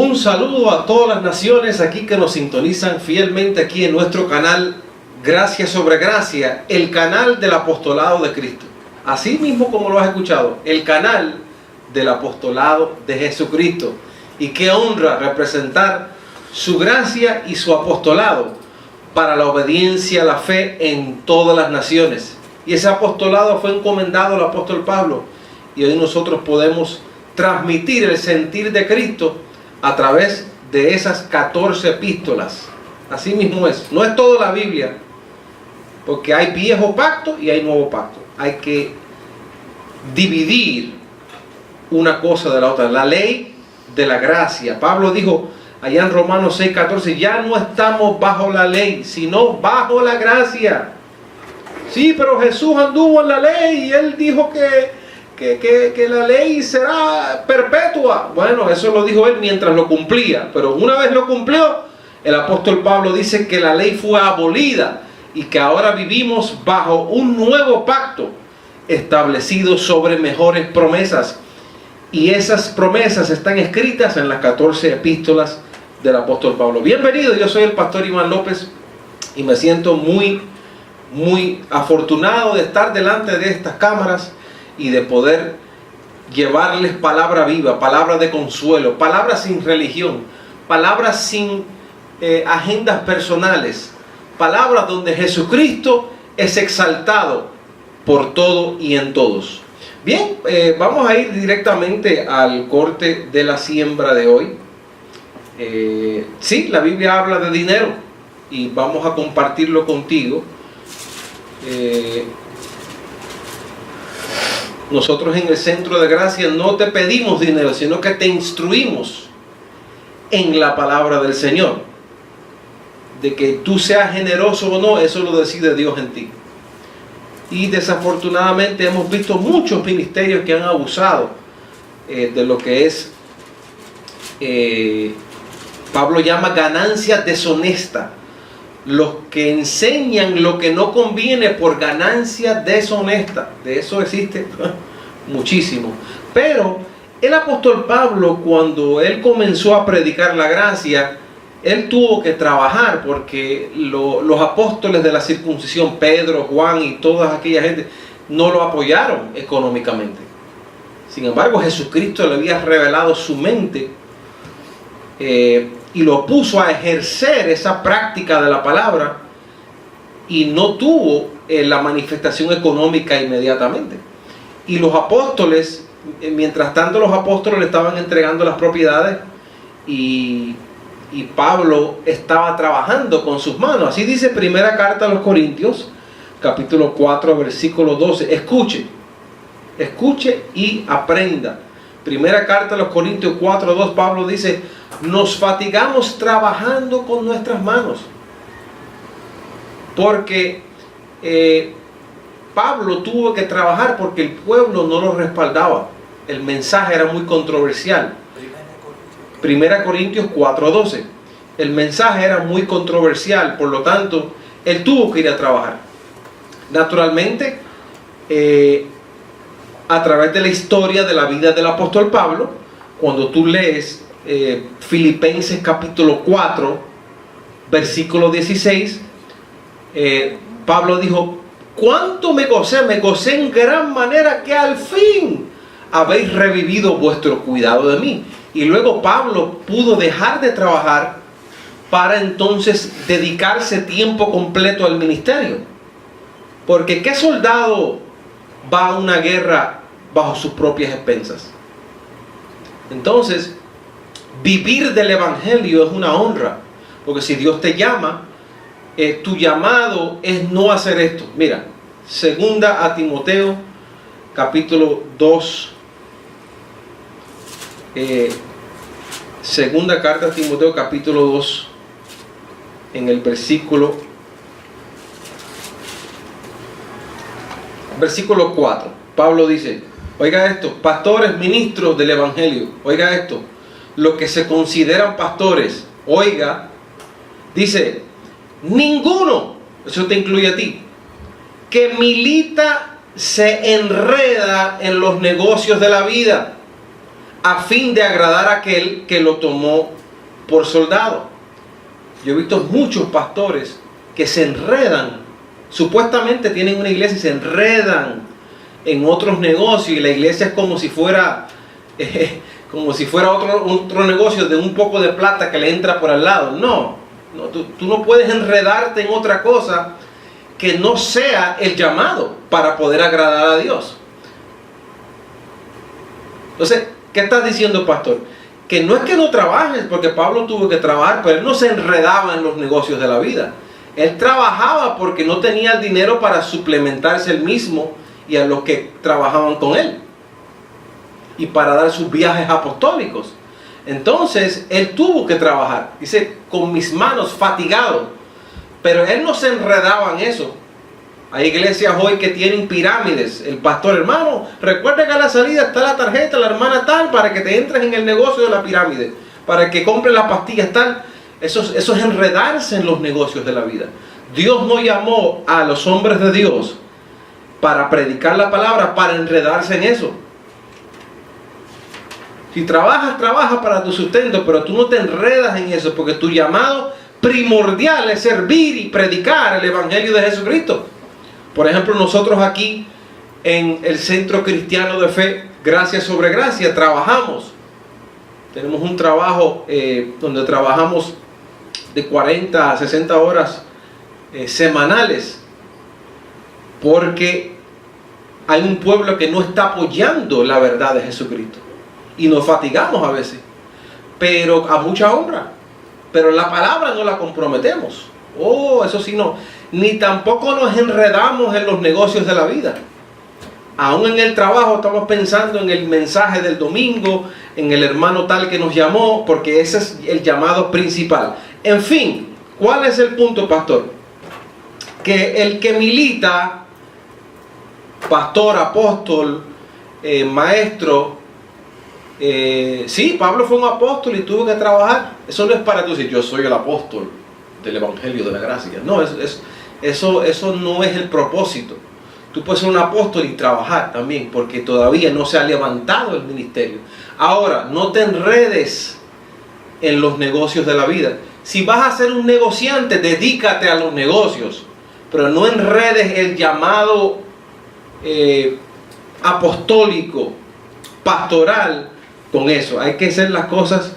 Un saludo a todas las naciones aquí que nos sintonizan fielmente aquí en nuestro canal Gracia sobre Gracia, el canal del apostolado de Cristo. Así mismo como lo has escuchado, el canal del apostolado de Jesucristo. Y qué honra representar su gracia y su apostolado para la obediencia a la fe en todas las naciones. Y ese apostolado fue encomendado al apóstol Pablo. Y hoy nosotros podemos transmitir el sentir de Cristo a través de esas 14 epístolas. Así mismo es. No es toda la Biblia, porque hay viejo pacto y hay nuevo pacto. Hay que dividir una cosa de la otra. La ley de la gracia. Pablo dijo allá en Romanos 6:14, ya no estamos bajo la ley, sino bajo la gracia. Sí, pero Jesús anduvo en la ley y él dijo que la ley será perpetua. Bueno, eso lo dijo él mientras lo cumplía, pero una vez lo cumplió, el apóstol Pablo dice que la ley fue abolida y que ahora vivimos bajo un nuevo pacto establecido sobre mejores promesas. Y esas promesas están escritas en las 14 epístolas del apóstol Pablo. Bienvenido, yo soy el pastor Iván López y me siento muy afortunado de estar delante de estas cámaras y de poder llevarles palabra viva, palabra de consuelo, palabras sin religión, palabras sin agendas personales, palabras donde Jesucristo es exaltado por todo y en todos. Bien, vamos a ir directamente al corte de la siembra de hoy. Sí, la Biblia habla de dinero y vamos a compartirlo contigo. Nosotros en el Centro de Gracia no te pedimos dinero, sino que te instruimos en la palabra del Señor. De que tú seas generoso o no, eso lo decide Dios en ti. Y desafortunadamente hemos visto muchos ministerios que han abusado de lo que es, Pablo llama ganancia deshonesta. Los que enseñan lo que no conviene por ganancia deshonesta. De eso existe muchísimo. Pero el apóstol Pablo, cuando él comenzó a predicar la gracia, él tuvo que trabajar porque los apóstoles de la circuncisión, Pedro, Juan y toda aquella gente, no lo apoyaron económicamente. Sin embargo, Jesucristo le había revelado su mente y lo puso a ejercer esa práctica de la palabra y no tuvo la manifestación económica inmediatamente. Y los apóstoles, mientras tanto los apóstoles le estaban entregando las propiedades y Pablo estaba trabajando con sus manos. Así dice primera carta a los Corintios, capítulo 4, versículo 12. Escuche y aprenda. Primera carta a los Corintios 4:2, Pablo dice, nos fatigamos trabajando con nuestras manos. Porque Pablo tuvo que trabajar porque el pueblo no lo respaldaba. El mensaje era muy controversial. Primera Corintios 4:12. El mensaje era muy controversial, por lo tanto, él tuvo que ir a trabajar. Naturalmente, a través de la historia de la vida del apóstol Pablo, cuando tú lees Filipenses capítulo 4, versículo 16, Pablo dijo, ¿cuánto me gocé en gran manera que al fin habéis revivido vuestro cuidado de mí? Y luego Pablo pudo dejar de trabajar para entonces dedicarse tiempo completo al ministerio. Porque ¿qué soldado va a una guerra bajo sus propias expensas? Entonces, vivir del evangelio es una honra. Porque si Dios te llama, tu llamado es no hacer esto. Mira, segunda a Timoteo, capítulo 2. Segunda carta a Timoteo capítulo 2, en el versículo 4, Pablo dice, oiga esto, pastores, ministros del evangelio, oiga esto, los que se consideran pastores, oiga, dice, ninguno, eso te incluye a ti, que milita se enreda en los negocios de la vida, a fin de agradar a aquel que lo tomó por soldado. Yo he visto muchos pastores que se enredan, supuestamente tienen una iglesia y se enredan en otros negocios, y la iglesia es como si fuera otro negocio de un poco de plata que le entra por al lado. No, tú no puedes enredarte en otra cosa que no sea el llamado para poder agradar a Dios. Entonces, ¿qué estás diciendo, pastor? Que no es que no trabajes, porque Pablo tuvo que trabajar, pero él no se enredaba en los negocios de la vida. Él trabajaba porque no tenía el dinero para suplementarse él mismo y a los que trabajaban con él, y para dar sus viajes apostólicos. Entonces, él tuvo que trabajar. Dice, con mis manos fatigado. Pero él no se enredaba en eso. Hay iglesias hoy que tienen pirámides. El pastor, hermano, recuerda que a la salida está la tarjeta, la hermana tal, para que te entres en el negocio de la pirámide, para que compres las pastillas tal. Eso es enredarse en los negocios de la vida. Dios no llamó a los hombres de Dios para predicar la palabra, para enredarse en eso. Si trabajas para tu sustento, pero tú no te enredas en eso, porque tu llamado primordial es servir y predicar el Evangelio de Jesucristo. Por ejemplo, nosotros aquí en el Centro Cristiano de Fe, Gracia sobre Gracia, trabajamos. Tenemos un trabajo donde trabajamos de 40 a 60 horas semanales, porque hay un pueblo que no está apoyando la verdad de Jesucristo, y nos fatigamos a veces, pero a mucha honra. Pero la palabra no la comprometemos. Eso sí no. Ni tampoco nos enredamos en los negocios de la vida. Aún en el trabajo estamos pensando en el mensaje del domingo, en el hermano tal que nos llamó, porque ese es el llamado principal. En fin, ¿cuál es el punto, pastor? Que el que milita, pastor, apóstol, maestro, sí, Pablo fue un apóstol y tuvo que trabajar. Eso no es para tú decir, yo soy el apóstol del Evangelio de la Gracia. No, eso no es el propósito. Tú puedes ser un apóstol y trabajar también, porque todavía no se ha levantado el ministerio. Ahora, no te enredes en los negocios de la vida. Si vas a ser un negociante, dedícate a los negocios, pero no enredes el llamado apostólico, pastoral, con eso. Hay que hacer las cosas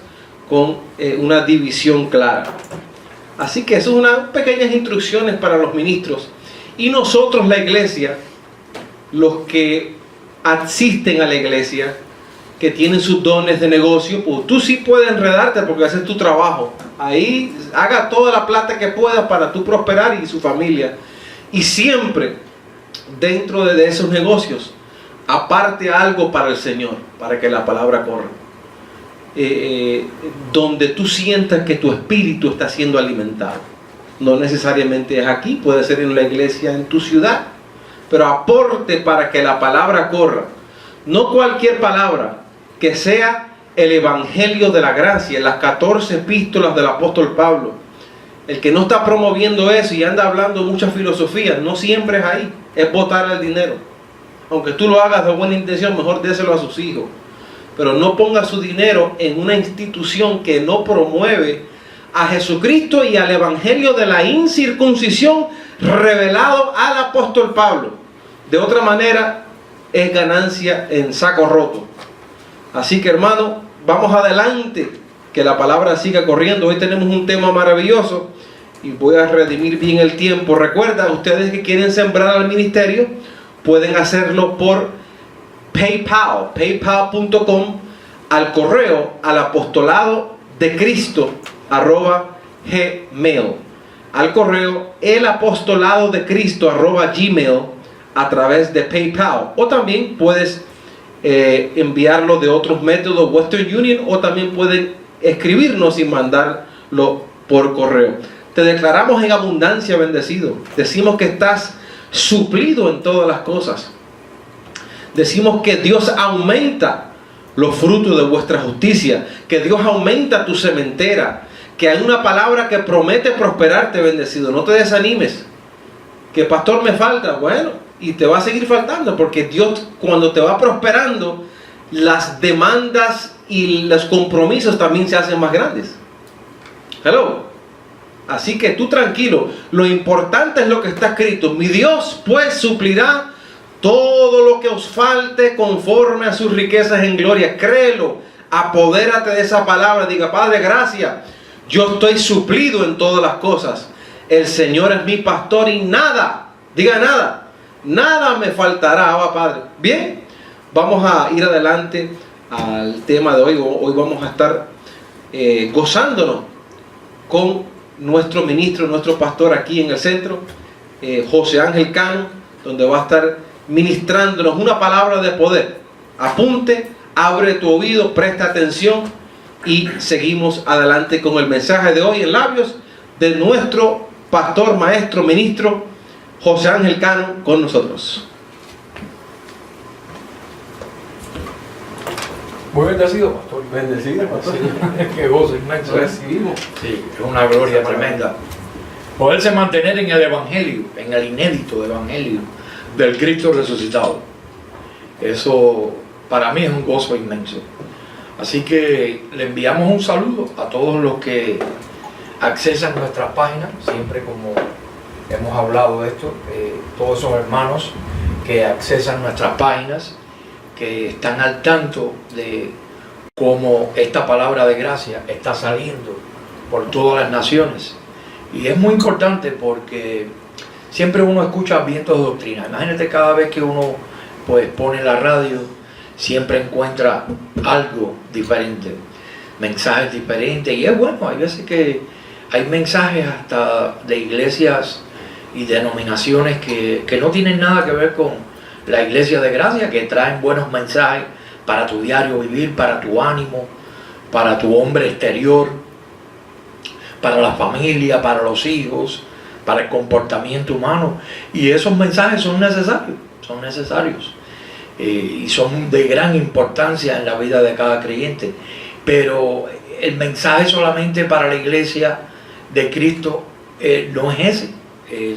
con una división clara. Así que eso es unas pequeñas instrucciones para los ministros. Y nosotros, la iglesia, los que asisten a la iglesia, que tienen sus dones de negocio, pues tú sí puedes enredarte porque ese es tu trabajo. Ahí haga toda la plata que puedas para tú prosperar y su familia. Y siempre dentro de esos negocios, aparte algo para el Señor, para que la palabra corra. Donde tú sientas que tu espíritu está siendo alimentado. No necesariamente es aquí, puede ser en la iglesia en tu ciudad, pero aporte para que la palabra corra. No cualquier palabra, que sea el Evangelio de la Gracia, las 14 epístolas del apóstol Pablo. El que no está promoviendo eso y anda hablando mucha filosofía, no siempre es ahí, es botar el dinero. Aunque tú lo hagas de buena intención, mejor déselo a sus hijos. Pero no ponga su dinero en una institución que no promueve a Jesucristo y al Evangelio de la incircuncisión revelado al apóstol Pablo. De otra manera, es ganancia en saco roto. Así que, hermano, vamos adelante, que la palabra siga corriendo. Hoy tenemos un tema maravilloso y voy a redimir bien el tiempo. Recuerda, ustedes que quieren sembrar al ministerio, pueden hacerlo por PayPal, paypal.com, al correo al apostolado de Cristo @gmail, al correo el apostolado de Cristo @gmail, a través de PayPal, o también puedes enviarlo de otros métodos, Western Union, o también pueden escribirnos y mandarlo por correo. Te declaramos en abundancia bendecido. Decimos que estás suplido en todas las cosas. Decimos que Dios aumenta los frutos de vuestra justicia, que Dios aumenta tu sementera, que hay una palabra que promete prosperarte, bendecido. No te desanimes. Que pastor me falta, bueno, y te va a seguir faltando, porque Dios, cuando te va prosperando, las demandas y los compromisos también se hacen más grandes. Hello. Así que tú tranquilo, lo importante es lo que está escrito. Mi Dios pues suplirá todo lo que os falte conforme a sus riquezas en gloria. Créelo, apodérate de esa palabra, diga: Padre, gracias, yo estoy suplido en todas las cosas. El Señor es mi pastor y nada, diga nada, nada me faltará, Abba Padre. Bien, vamos a ir adelante al tema de hoy. Hoy vamos a estar gozándonos con nuestro ministro, nuestro pastor aquí en el centro, José Ángel Cano, donde va a estar ministrándonos una palabra de poder. Apunte, abre tu oído, presta atención y seguimos adelante con el mensaje de hoy en labios de nuestro pastor, maestro, ministro José Ángel Cano con nosotros. Muy bendecido, pastor. Bendecido, pastor. Qué gozo inmenso. Recibimos. Sí, es una gloria tremenda. Poderse mantener en el evangelio, en el inédito evangelio del Cristo resucitado. Eso para mí es un gozo inmenso. Así que le enviamos un saludo a todos los que accesan nuestras páginas, siempre como hemos hablado de esto, todos esos hermanos que accesan nuestras páginas, que están al tanto de cómo esta palabra de gracia está saliendo por todas las naciones. Y es muy importante porque siempre uno escucha vientos de doctrina. Imagínate, cada vez que uno pues pone la radio, siempre encuentra algo diferente, mensajes diferentes. Y es bueno, hay veces que hay mensajes hasta de iglesias y denominaciones que no tienen nada que ver con la iglesia de gracia, que traen buenos mensajes para tu diario vivir, para tu ánimo, para tu hombre exterior, para la familia, para los hijos, para el comportamiento humano. Y esos mensajes son necesarios y son de gran importancia en la vida de cada creyente. Pero el mensaje solamente para la iglesia de Cristo no es ese,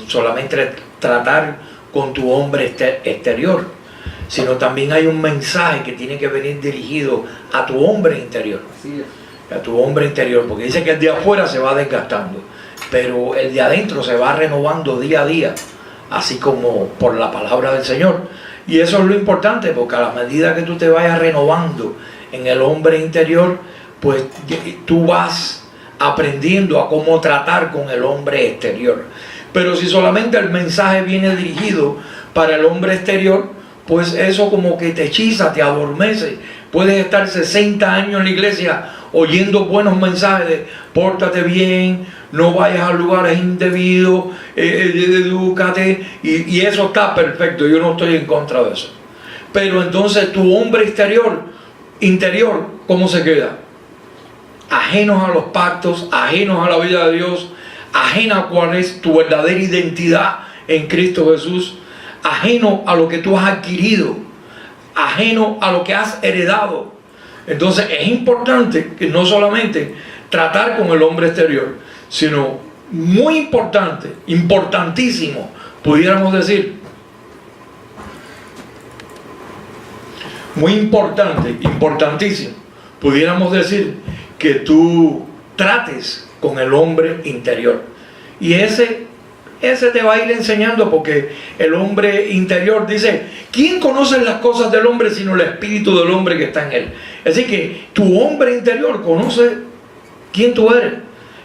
solamente tratar con tu hombre exterior, sino también hay un mensaje que tiene que venir dirigido a tu hombre interior. Así es. A tu hombre interior, porque dice que el de afuera se va desgastando, pero el de adentro se va renovando día a día, así como por la palabra del Señor. Y eso es lo importante, porque a la medida que tú te vayas renovando en el hombre interior, pues tú vas aprendiendo a cómo tratar con el hombre exterior. Pero si solamente el mensaje viene dirigido para el hombre exterior, pues eso como que te hechiza, te adormece. Puedes estar 60 años en la iglesia oyendo buenos mensajes de pórtate bien, no vayas a lugares indebidos, edúcate, y eso está perfecto, yo no estoy en contra de eso. Pero entonces tu hombre interior, ¿cómo se queda? Ajenos a los pactos, ajenos a la vida de Dios, ajena a cuál es tu verdadera identidad en Cristo Jesús, ajeno a lo que tú has adquirido, ajeno a lo que has heredado. Entonces es importante que no solamente tratar con el hombre exterior, sino muy importante, importantísimo, pudiéramos decir, muy importante, importantísimo, pudiéramos decir que tú trates con el hombre interior. Y ese te va a ir enseñando, porque el hombre interior dice, ¿quién conoce las cosas del hombre sino el espíritu del hombre que está en él? Así que tu hombre interior conoce quién tú eres,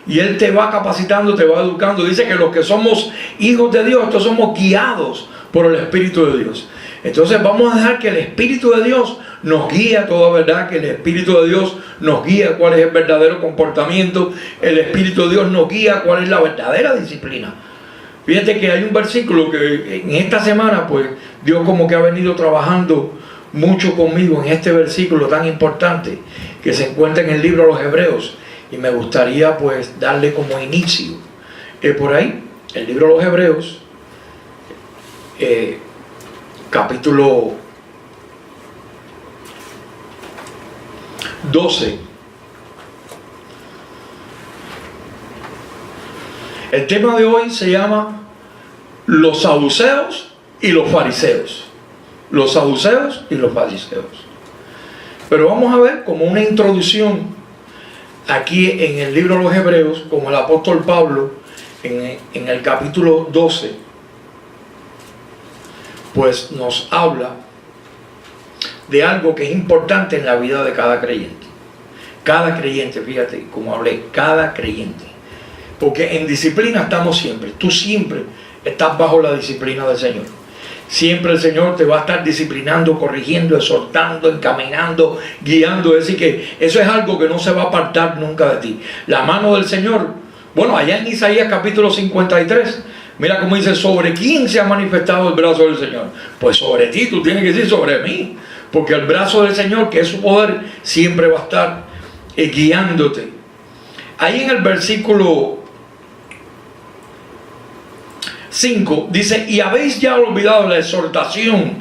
y él te va capacitando, te va educando. Dice que los que somos hijos de Dios, estos somos guiados por el Espíritu de Dios. Entonces vamos a dejar que el Espíritu de Dios nos guíe a toda verdad, que el Espíritu de Dios nos guíe a cuál es el verdadero comportamiento, el Espíritu de Dios nos guía a cuál es la verdadera disciplina. Fíjate que hay un versículo que en esta semana pues Dios como que ha venido trabajando mucho conmigo en este versículo tan importante que se encuentra en el libro de los Hebreos, y me gustaría pues darle como inicio por ahí, el libro de los Hebreos, capítulo 12. El tema de hoy se llama los saduceos y los fariseos. Los saduceos y los fariseos. Pero vamos a ver como una introducción aquí en el libro de los Hebreos, como el apóstol Pablo en el capítulo 12, pues nos habla de algo que es importante en la vida de cada creyente. Cada creyente, fíjate como hablé, cada creyente. Porque en disciplina estamos siempre. Tú siempre estás bajo la disciplina del Señor. Siempre el Señor te va a estar disciplinando, corrigiendo, exhortando, encaminando, guiando. Es decir, que eso es algo que no se va a apartar nunca de ti. La mano del Señor, bueno, allá en Isaías capítulo 53, mira cómo dice, ¿sobre quién se ha manifestado el brazo del Señor? Pues sobre ti, tú tienes que decir sobre mí. Porque el brazo del Señor, que es su poder, siempre va a estar guiándote. Ahí en el versículo 5 dice, y habéis ya olvidado la exhortación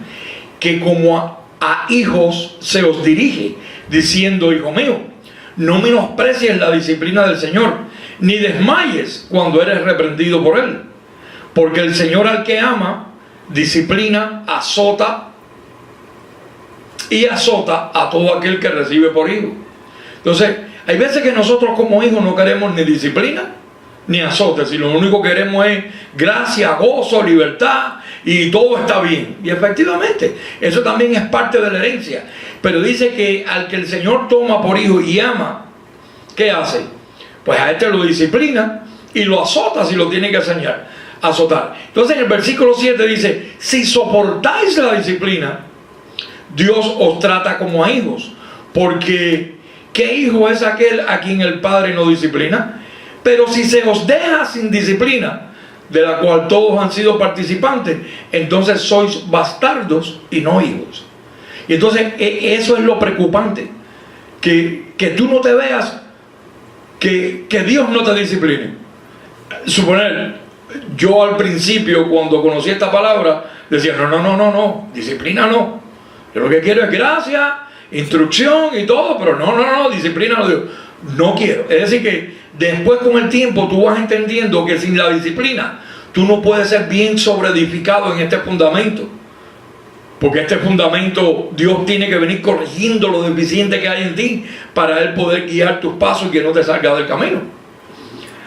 que como a hijos se os dirige, diciendo, hijo mío, no menosprecies la disciplina del Señor, ni desmayes cuando eres reprendido por Él. Porque el Señor al que ama, disciplina, azota y azota a todo aquel que recibe por hijo. Entonces, hay veces que nosotros como hijos no queremos ni disciplina ni azote, sino lo único que queremos es gracia, gozo, libertad y todo está bien. Y efectivamente, eso también es parte de la herencia. Pero dice que al que el Señor toma por hijo y ama, ¿qué hace? Pues a este lo disciplina y lo azota si lo tiene que azotar. Entonces en el versículo 7 dice, si soportáis la disciplina, Dios os trata como a hijos, porque ¿qué hijo es aquel a quien el Padre no disciplina? Pero si se os deja sin disciplina, de la cual todos han sido participantes, entonces sois bastardos y no hijos. Y entonces eso es lo preocupante, que tú no te veas que Dios no te discipline. Suponer, yo al principio cuando conocí esta palabra decía, no, disciplina no. Yo lo que quiero es gracia, instrucción y todo, pero no, disciplina no, Dios. No quiero. Es decir que después con el tiempo tú vas entendiendo que sin la disciplina tú no puedes ser bien sobreedificado en este fundamento. Porque este fundamento Dios tiene que venir corrigiendo lo deficiente que hay en ti para Él poder guiar tus pasos y que no te salga del camino.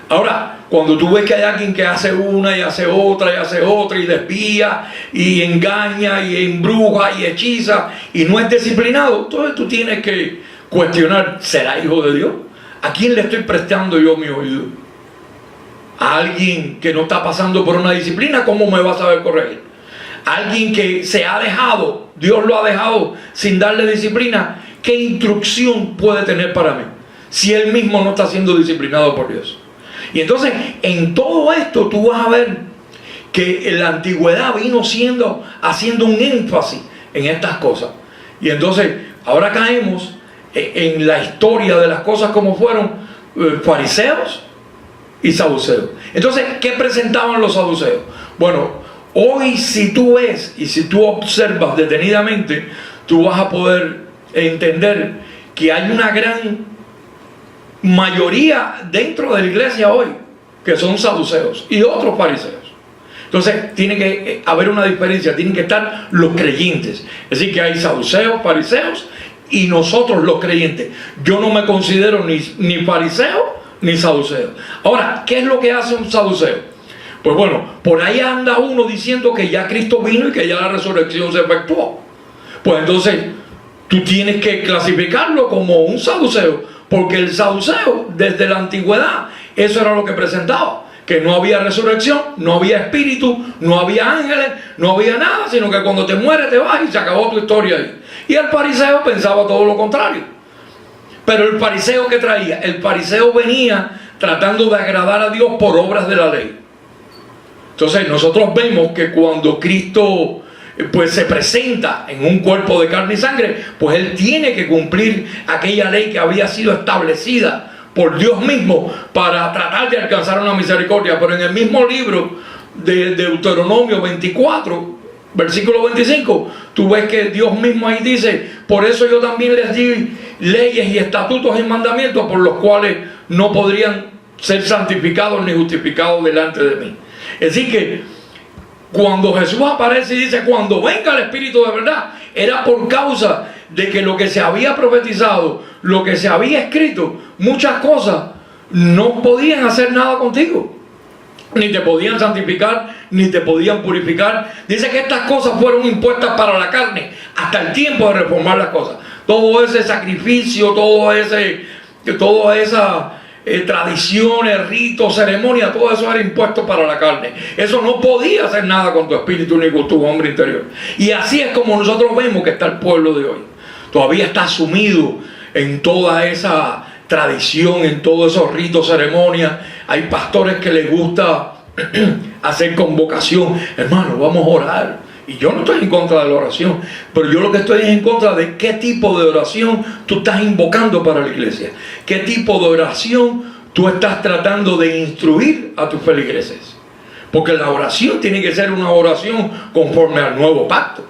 Ahora, cuando tú ves que hay alguien que hace una y hace otra y hace otra y desvía y engaña y embruja y hechiza y no es disciplinado, entonces tú tienes que cuestionar, ¿será hijo de Dios? ¿A quién le estoy prestando yo mi oído? ¿A alguien que no está pasando por una disciplina? ¿Cómo me va a saber corregir? ¿Alguien que se ha dejado, Dios lo ha dejado sin darle disciplina? ¿Qué instrucción puede tener para mí si él mismo no está siendo disciplinado por Dios? Y entonces en todo esto tú vas a ver que la antigüedad vino haciendo un énfasis en estas cosas. Y entonces ahora caemos en la historia de las cosas como fueron fariseos y saduceos. Entonces, ¿qué presentaban los saduceos? Bueno, hoy si tú ves y si tú observas detenidamente, tú vas a poder entender que hay una gran mayoría dentro de la iglesia hoy que son saduceos y otros fariseos. Entonces tiene que haber una diferencia, tienen que estar los creyentes. Es decir, que hay saduceos, fariseos y nosotros los creyentes. Yo no me considero ni fariseo ni saduceo. Ahora, ¿qué es lo que hace un saduceo? Pues bueno, por ahí anda uno diciendo que ya Cristo vino y que ya la resurrección se efectuó. Pues entonces tú tienes que clasificarlo como un saduceo, porque el saduceo desde la antigüedad eso era lo que presentaba, que no había resurrección, no había espíritu, no había ángeles, no había nada, sino que cuando te mueres te vas y se acabó tu historia ahí. Y el fariseo pensaba todo lo contrario. Pero el fariseo, ¿qué traía? El fariseo venía tratando de agradar a Dios por obras de la ley. Entonces nosotros vemos que cuando Cristo pues se presenta en un cuerpo de carne y sangre, pues Él tiene que cumplir aquella ley que había sido establecida por Dios mismo para tratar de alcanzar una misericordia. Pero en el mismo libro de Deuteronomio 24, versículo 25, tú ves que Dios mismo ahí dice, por eso yo también les di leyes y estatutos y mandamientos por los cuales no podrían ser santificados ni justificados delante de mí. Es decir que cuando Jesús aparece y dice, cuando venga el Espíritu de verdad, era por causa de que lo que se había profetizado, lo que se había escrito, muchas cosas no podían hacer nada contigo. Ni te podían santificar, ni te podían purificar. Dice que estas cosas fueron impuestas para la carne hasta el tiempo de reformar las cosas. Todo ese sacrificio, todas esas tradiciones, ritos, ceremonias, todo eso era impuesto para la carne. Eso no podía hacer nada con tu espíritu ni con tu hombre interior. Y así es como nosotros vemos que está el pueblo de hoy. Todavía está sumido en toda esa tradición, en todos esos ritos, ceremonias. Hay pastores que les gusta hacer convocación. Hermano, vamos a orar. Y yo no estoy en contra de la oración, pero yo lo que estoy es en contra de qué tipo de oración tú estás invocando para la iglesia. Qué tipo de oración tú estás tratando de instruir a tus feligreses. Porque la oración tiene que ser una oración conforme al nuevo pacto.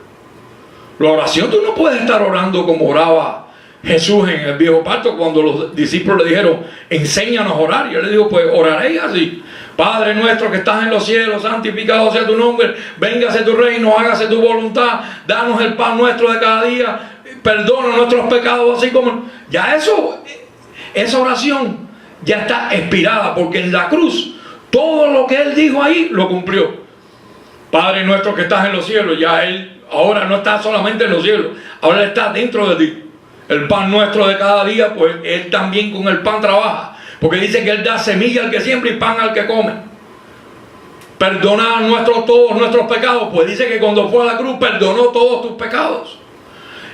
La oración, tú no puedes estar orando como oraba Jesús en el viejo pacto, cuando los discípulos le dijeron, enséñanos a orar. Y él le dijo, pues oraréis así: Padre nuestro que estás en los cielos, santificado sea tu nombre, véngase tu reino, hágase tu voluntad, danos el pan nuestro de cada día, perdona nuestros pecados, así como... Ya esa oración ya está expirada, porque en la cruz todo lo que él dijo ahí lo cumplió. Padre nuestro que estás en los cielos, ya él ahora no está solamente en los cielos, ahora él está dentro de ti. El pan nuestro de cada día, pues él también con el pan trabaja, porque dice que él da semilla al que siembra y pan al que come. Perdonar todos nuestros pecados, pues dice que cuando fue a la cruz perdonó todos tus pecados.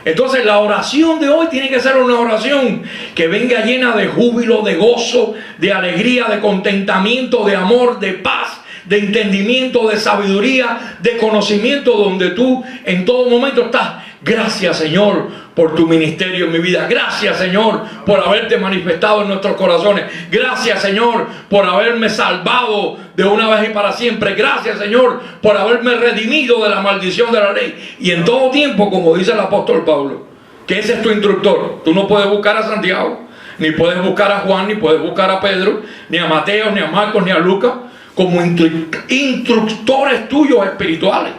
Entonces la oración de hoy tiene que ser una oración que venga llena de júbilo, de gozo, de alegría, de contentamiento, de amor, de paz, de entendimiento, de sabiduría, de conocimiento, donde tú en todo momento estás: gracias, Señor, por tu ministerio en mi vida. Gracias, Señor, por haberte manifestado en nuestros corazones. Gracias, Señor, por haberme salvado de una vez y para siempre. Gracias, Señor, por haberme redimido de la maldición de la ley. Y en todo tiempo, como dice el apóstol Pablo, que ese es tu instructor. Tú no puedes buscar a Santiago, ni puedes buscar a Juan, ni puedes buscar a Pedro, ni a Mateo, ni a Marcos, ni a Lucas, como instructores tuyos espirituales.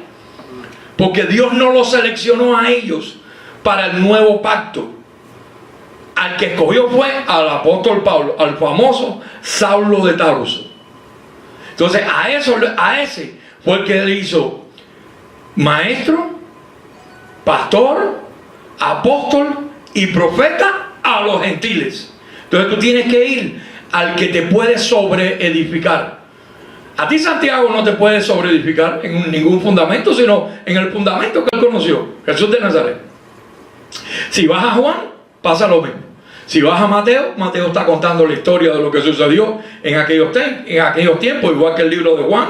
Porque Dios no los seleccionó a ellos para el nuevo pacto. Al que escogió fue al apóstol Pablo, al famoso Saulo de Tarso. Entonces a ese fue el que le hizo maestro, pastor, apóstol y profeta a los gentiles. Entonces tú tienes que ir al que te puede sobreedificar. A ti Santiago no te puede sobreedificar en ningún fundamento, sino en el fundamento que él conoció, Jesús de Nazaret. Si vas a Juan, pasa lo mismo. Si vas a Mateo, Mateo está contando la historia de lo que sucedió en aquellos tiempos, igual que el libro de Juan,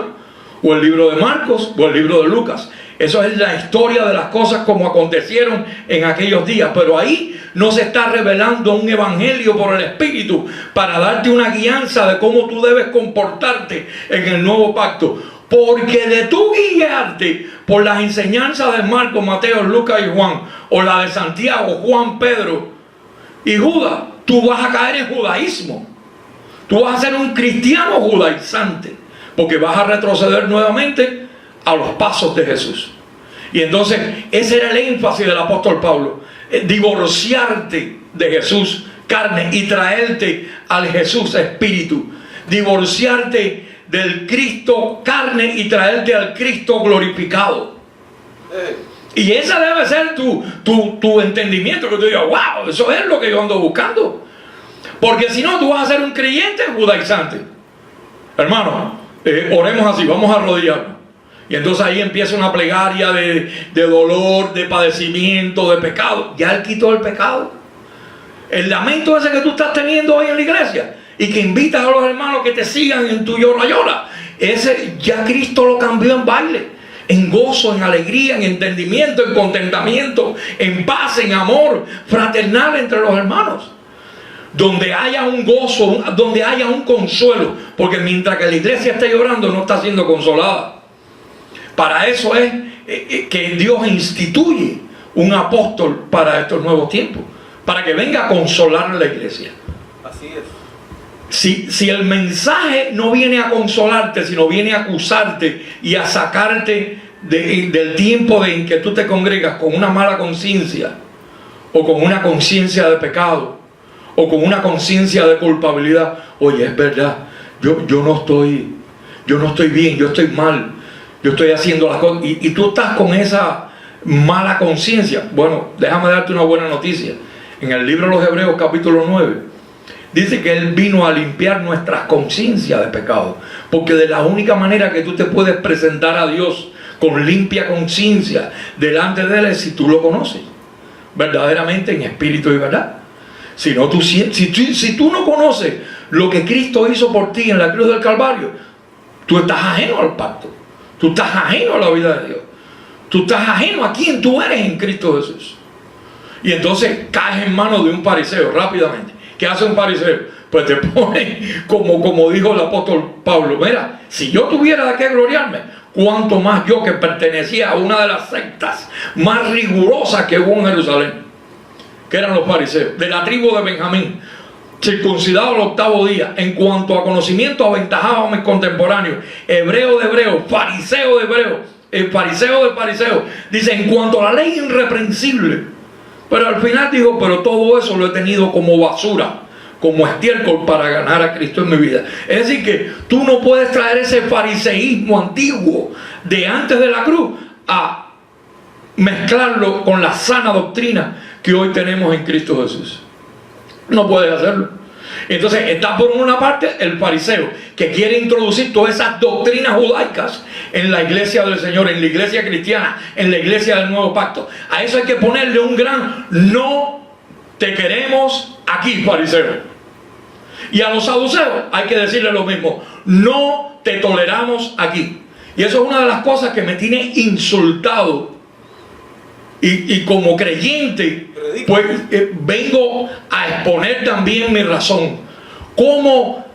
o el libro de Marcos, o el libro de Lucas. Eso es la historia de las cosas como acontecieron en aquellos días. Pero ahí no se está revelando un evangelio por el Espíritu para darte una guianza de cómo tú debes comportarte en el nuevo pacto. Porque de tú guiarte por las enseñanzas de Marcos, Mateo, Lucas y Juan, o la de Santiago, Juan, Pedro y Judas, tú vas a caer en judaísmo. Tú vas a ser un cristiano judaizante, porque vas a retroceder nuevamente a los pasos de Jesús. Y entonces ese era el énfasis del apóstol Pablo: divorciarte de Jesús carne y traerte al Jesús espíritu. Divorciarte del Cristo carne y traerte al Cristo glorificado. Y ese debe ser tu entendimiento, que tú digas: wow, eso es lo que yo ando buscando. Porque si no, tú vas a ser un creyente judaizante. Hermano, oremos así, vamos a arrodillarnos. Y entonces ahí empieza una plegaria de dolor, de padecimiento, de pecado. Ya él quitó el pecado. El lamento ese que tú estás teniendo hoy en la iglesia, y que invitas a los hermanos que te sigan en tu llora, ese ya Cristo lo cambió en baile, en gozo, en alegría, en entendimiento, en contentamiento, en paz, en amor fraternal entre los hermanos. Donde haya un gozo, donde haya un consuelo, porque mientras que la iglesia está llorando, no está siendo consolada. Para eso es que Dios instituye un apóstol para estos nuevos tiempos, para que venga a consolar a la iglesia. Así es. Si el mensaje no viene a consolarte, sino viene a acusarte y a sacarte del tiempo en que tú te congregas con una mala conciencia, o con una conciencia de pecado, o con una conciencia de culpabilidad. Oye, es verdad, yo no estoy bien, yo estoy mal, yo estoy haciendo las cosas, y tú estás con esa mala conciencia. Bueno, déjame darte una buena noticia. En el libro de los Hebreos, capítulo 9, dice que Él vino a limpiar nuestras conciencias de pecado, porque de la única manera que tú te puedes presentar a Dios con limpia conciencia delante de Él es si tú lo conoces verdaderamente en espíritu y verdad. Si tú no conoces lo que Cristo hizo por ti en la cruz del Calvario, tú estás ajeno al pacto, tú estás ajeno a la vida de Dios, tú estás ajeno a quien tú eres en Cristo Jesús. Y entonces caes en manos de un fariseo rápidamente. ¿Qué hace un fariseo? Pues te pone como dijo el apóstol Pablo: mira, si yo tuviera de qué gloriarme, cuánto más yo, que pertenecía a una de las sectas más rigurosas que hubo en Jerusalén, que eran los fariseos, de la tribu de Benjamín, circuncidado al 8º día. En cuanto a conocimiento aventajaba a mis contemporáneos, hebreo de hebreo, fariseo de hebreo, el fariseo de fariseo. Dice, en cuanto a la ley irreprensible. Pero al final dijo, pero todo eso lo he tenido como basura, como estiércol para ganar a Cristo en mi vida. Es decir, que tú no puedes traer ese fariseísmo antiguo de antes de la cruz a mezclarlo con la sana doctrina que hoy tenemos en Cristo Jesús. No puedes hacerlo. Entonces está por una parte el fariseo que quiere introducir todas esas doctrinas judaicas en la iglesia del Señor, en la iglesia cristiana, en la iglesia del nuevo pacto. A eso hay que ponerle un gran no te queremos aquí, fariseo. Y a los saduceos hay que decirle lo mismo: no te toleramos aquí. Y eso es una de las cosas que me tiene insultado. Y como creyente, pues vengo a exponer también mi razón. Como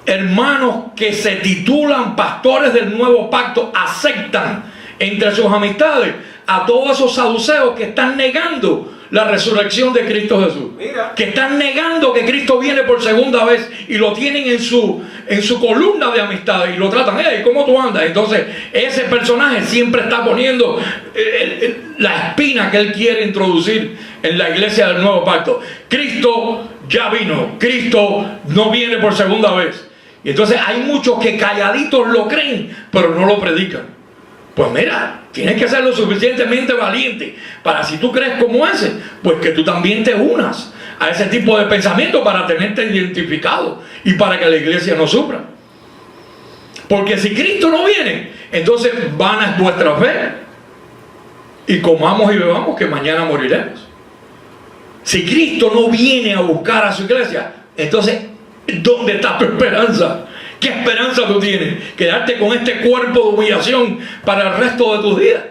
hermanos que se titulan pastores del nuevo pacto aceptan entre sus amistades a todos esos saduceos que están negando la resurrección de Cristo Jesús. Mira. Que están negando que Cristo viene por segunda vez y lo tienen en su columna de amistades y lo tratan: hey, ¿cómo tú andas? Entonces ese personaje siempre está poniendo la espina que él quiere introducir en la iglesia del nuevo pacto. Cristo ya vino, Cristo no viene por segunda vez. Y entonces hay muchos que calladitos lo creen, pero no lo predican. Pues mira, tienes que ser lo suficientemente valiente para, si tú crees como ese, pues que tú también te unas a ese tipo de pensamiento para tenerte identificado y para que la iglesia no sufra. Porque si Cristo no viene, entonces vana es vuestra fe, y comamos y bebamos que mañana moriremos. Si Cristo no viene a buscar a su iglesia, entonces ¿dónde está tu esperanza? ¿Qué esperanza tú tienes? Quedarte con este cuerpo de humillación para el resto de tus días.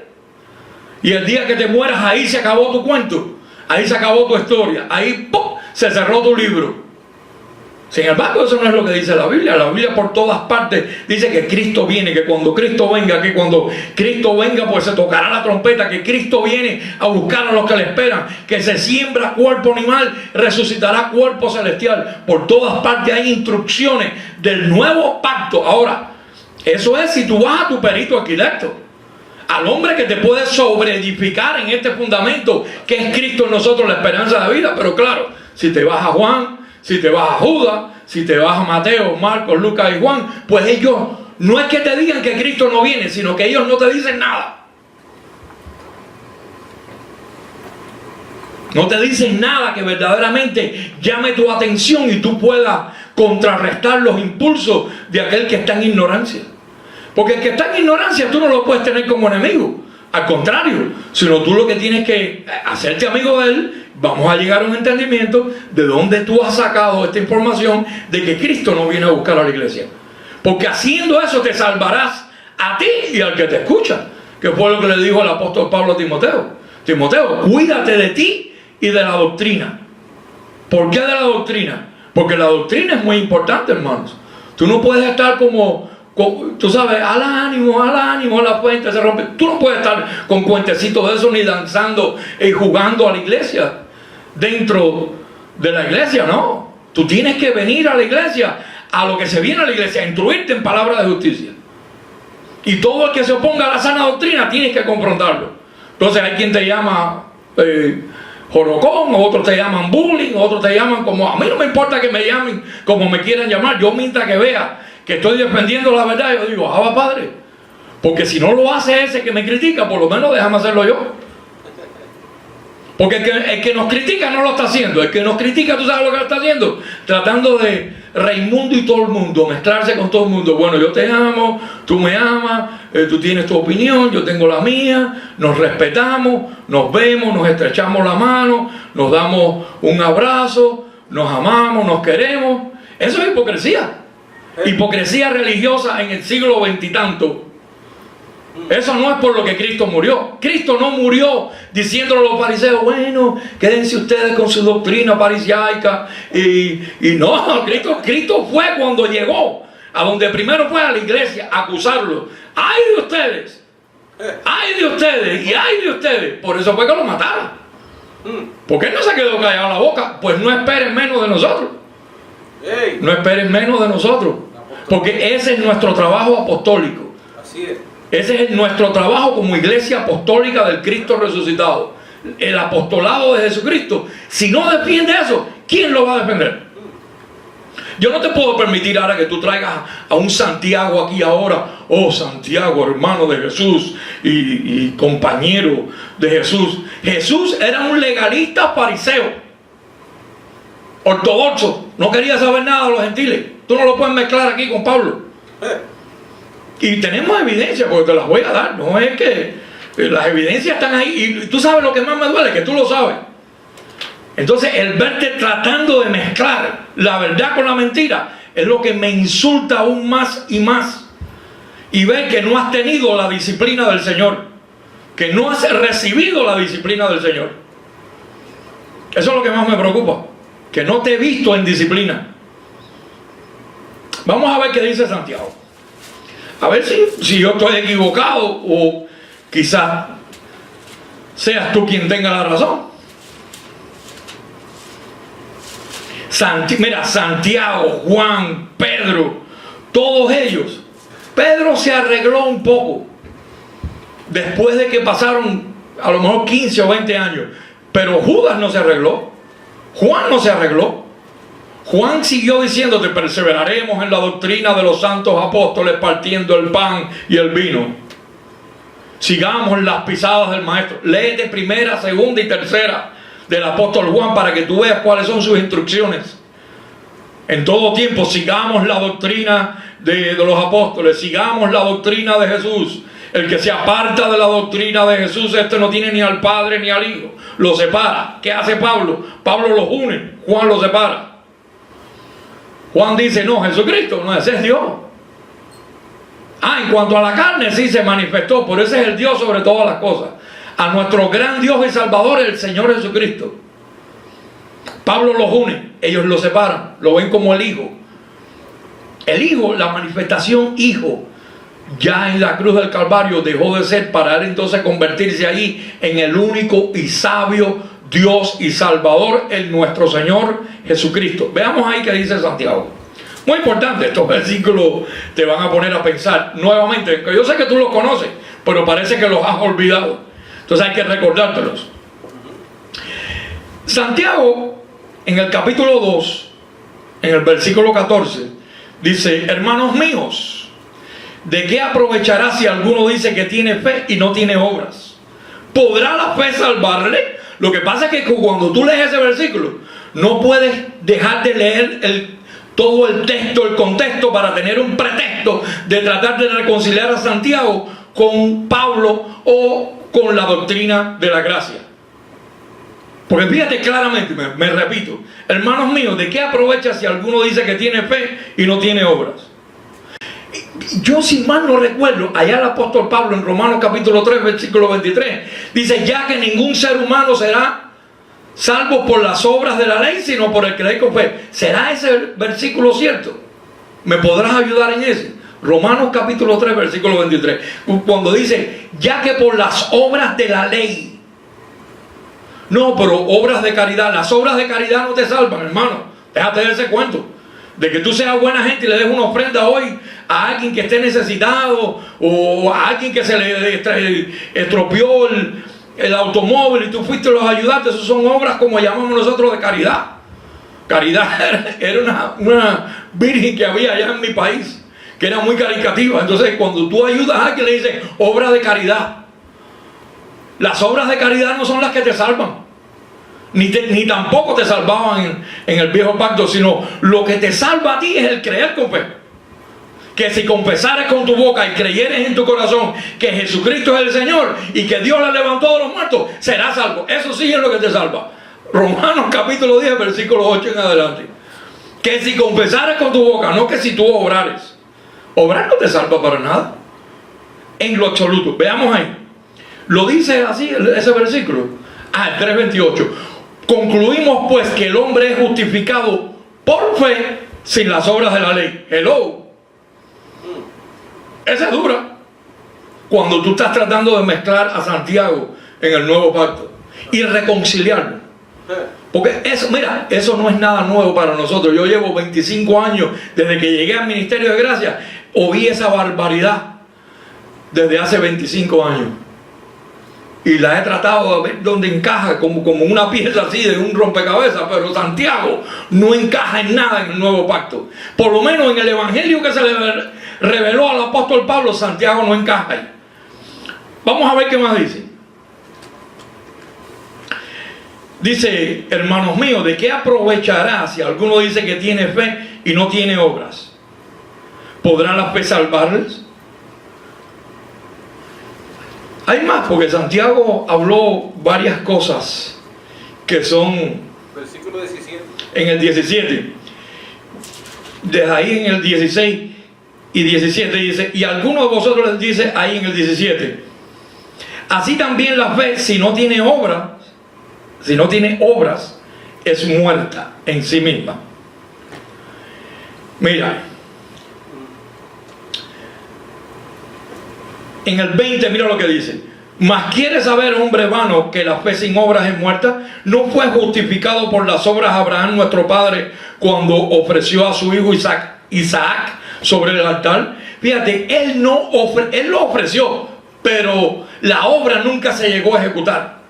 Y el día que te mueras, ahí se acabó tu cuento. Ahí se acabó tu historia. Ahí ¡pum!, se cerró tu libro. Sin embargo, eso no es lo que dice la Biblia. La Biblia por todas partes dice que Cristo viene, que cuando Cristo venga, pues se tocará la trompeta, que Cristo viene a buscar a los que le esperan, que se siembra cuerpo animal, resucitará cuerpo celestial. Por todas partes hay instrucciones del nuevo pacto. Ahora, eso es si tú vas a tu perito arquitecto, al hombre que te puede sobreedificar en este fundamento que es Cristo en nosotros, la esperanza de vida. Pero claro, si te vas a Juan, si te vas a Judas, si te vas a Mateo, Marcos, Lucas y Juan, pues ellos no es que te digan que Cristo no viene, sino que ellos no te dicen nada. No te dicen nada que verdaderamente llame tu atención y tú puedas contrarrestar los impulsos de aquel que está en ignorancia. Porque el que está en ignorancia tú no lo puedes tener como enemigo. Al contrario, sino tú lo que tienes que hacerte amigo de él. Vamos a llegar a un entendimiento de dónde tú has sacado esta información de que Cristo no viene a buscar a la iglesia. Porque haciendo eso te salvarás a ti y al que te escucha. Que fue lo que le dijo el apóstol Pablo a Timoteo. Timoteo, cuídate de ti y de la doctrina. ¿Por qué de la doctrina? Porque la doctrina es muy importante, hermanos. Tú no puedes estar como tú sabes, al ánimo, la fuente se rompe. Tú no puedes estar con cuentecitos de eso, ni danzando y jugando a la iglesia, dentro de la iglesia, no. Tú tienes que venir a la iglesia, a lo que se viene a la iglesia, a instruirte en palabra de justicia. Y todo el que se oponga a la sana doctrina, tienes que confrontarlo. Entonces hay quien te llama jorocón, otros te llaman bullying, otros te llaman como... A mí no me importa que me llamen como me quieran llamar. Yo mientras que vea que estoy defendiendo la verdad, yo digo, Abba Padre. Porque si no lo hace ese que me critica, por lo menos déjame hacerlo yo. Porque el que nos critica no lo está haciendo. El que nos critica, ¿tú sabes lo que está haciendo? Tratando de Raimundo y todo el mundo, mezclarse con todo el mundo. Bueno, yo te amo, tú me amas, tú tienes tu opinión, yo tengo la mía, nos respetamos, nos vemos, nos estrechamos la mano, nos damos un abrazo, nos amamos, nos queremos. Eso es hipocresía. Hipocresía religiosa en el siglo XX y tanto. Eso no es por lo que Cristo murió. Cristo no murió diciéndole a los fariseos, bueno, quédense ustedes con su doctrina farisaica. Y no, Cristo fue cuando llegó a donde primero fue a la iglesia a acusarlo. ¡Ay de ustedes! ¡Ay de ustedes! ¡Y ay de ustedes! Por eso fue que lo mataron. ¿Por qué no se quedó callado la boca? Pues no esperen menos de nosotros. No esperen menos de nosotros. Porque ese es nuestro trabajo apostólico. Así es. Ese es nuestro trabajo como iglesia apostólica del Cristo resucitado. El apostolado de Jesucristo. Si no defiende eso, ¿quién lo va a defender? Yo no te puedo permitir ahora que tú traigas a un Santiago aquí ahora. Oh, Santiago, hermano de Jesús y compañero de Jesús. Jesús era un legalista fariseo, ortodoxo. No quería saber nada de los gentiles. Tú no lo puedes mezclar aquí con Pablo. Y tenemos evidencia, porque te las voy a dar. No es que las evidencias están ahí. Y tú sabes lo que más me duele, que tú lo sabes. Entonces, el verte tratando de mezclar la verdad con la mentira es lo que me insulta aún más y más. Y ver que no has tenido la disciplina del Señor. Que no has recibido la disciplina del Señor. Eso es lo que más me preocupa. Que no te he visto en disciplina. Vamos a ver qué dice Santiago. A ver si yo estoy equivocado o quizás seas tú quien tenga la razón. Mira, Santiago, Juan, Pedro, todos ellos. Pedro se arregló un poco después de que pasaron a lo mejor 15 o 20 años. Pero Judas no se arregló. Juan no se arregló. Juan siguió diciéndote, perseveraremos en la doctrina de los santos apóstoles partiendo el pan y el vino. Sigamos las pisadas del maestro. Léete primera, segunda y tercera del apóstol Juan para que tú veas cuáles son sus instrucciones. En todo tiempo sigamos la doctrina de los apóstoles, sigamos la doctrina de Jesús. El que se aparta de la doctrina de Jesús, este no tiene ni al Padre ni al Hijo. Lo separa. ¿Qué hace Pablo? Pablo los une, Juan los separa. Juan dice, no, Jesucristo, no, ese es Dios. En cuanto a la carne, sí se manifestó, por ese es el Dios sobre todas las cosas. A nuestro gran Dios y Salvador, el Señor Jesucristo. Pablo los une, ellos lo separan, lo ven como el Hijo. El Hijo, la manifestación Hijo, ya en la cruz del Calvario dejó de ser para él entonces convertirse ahí en el único y sabio Dios y Salvador, el nuestro Señor Jesucristo. Veamos ahí que dice Santiago. Muy importante, estos versículos te van a poner a pensar nuevamente, que yo sé que tú los conoces, pero parece que los has olvidado. Entonces hay que recordártelos. Santiago, en el capítulo 2, en el versículo 14, dice, hermanos míos, ¿de qué aprovechará si alguno dice que tiene fe y no tiene obras? ¿Podrá la fe salvarle? Lo que pasa es que cuando tú lees ese versículo, no puedes dejar de leer todo el texto, el contexto, para tener un pretexto de tratar de reconciliar a Santiago con Pablo o con la doctrina de la gracia. Porque fíjate claramente, me repito, hermanos míos, ¿de qué aprovecha si alguno dice que tiene fe y no tiene obras? Yo, si mal no recuerdo, allá el apóstol Pablo en Romanos capítulo 3 versículo 23 dice, ya que ningún ser humano será salvo por las obras de la ley, sino por el creer con fe. ¿Será ese versículo cierto? ¿Me podrás ayudar en ese? Romanos capítulo 3 versículo 23, cuando dice, ya que por las obras de la ley. No, pero obras de caridad. Las obras de caridad no te salvan, hermano. Déjate de ese cuento. De que tú seas buena gente y le des una ofrenda hoy a alguien que esté necesitado, o a alguien que se le estropeó el automóvil y tú fuiste y los ayudaste, eso son obras como llamamos nosotros de caridad. Caridad era una virgen que había allá en mi país, que era muy caritativa. Entonces cuando tú ayudas a alguien le dicen obra de caridad. Las obras de caridad no son las que te salvan, ni tampoco te salvaban en el viejo pacto, sino lo que te salva a ti es el creer con fe. Que si confesares con tu boca y creyeres en tu corazón que Jesucristo es el Señor y que Dios le levantó de los muertos, serás salvo. Eso sí es lo que te salva. Romanos capítulo 10, versículo 8 en adelante. Que si confesares con tu boca, no que si tú obrares. Obrar no te salva para nada, en lo absoluto. Veamos ahí. Lo dice así ese versículo. El 3:28. Concluimos pues que el hombre es justificado por fe sin las obras de la ley. Hello. Esa es dura. Cuando tú estás tratando de mezclar a Santiago en el nuevo pacto y reconciliarlo. Porque eso, mira, eso no es nada nuevo para nosotros. Yo llevo 25 años desde que llegué al Ministerio de Gracia. Oí esa barbaridad desde hace 25 años. Y la he tratado de ver dónde encaja, como una pieza así de un rompecabezas. Pero Santiago no encaja en nada en el nuevo pacto. Por lo menos en el evangelio que se le reveló al apóstol Pablo, Santiago no encaja ahí. Vamos a ver qué más dice. Dice, hermanos míos, ¿de qué aprovechará si alguno dice que tiene fe y no tiene obras? ¿Podrá la fe salvarles? Hay más, porque Santiago habló varias cosas que son... Versículo 17. En el 17. Desde ahí en el 16 y 17 dice, y alguno de vosotros les dice ahí en el 17, así también la fe, si no tiene obras, es muerta en sí misma. Mira, en el 20 mira lo que dice. Mas quiere saber, hombre vano, que la fe sin obras es muerta. ¿No fue justificado por las obras Abraham nuestro padre cuando ofreció a su hijo Isaac sobre el altar? Fíjate, él lo ofreció, pero la obra nunca se llegó a ejecutar.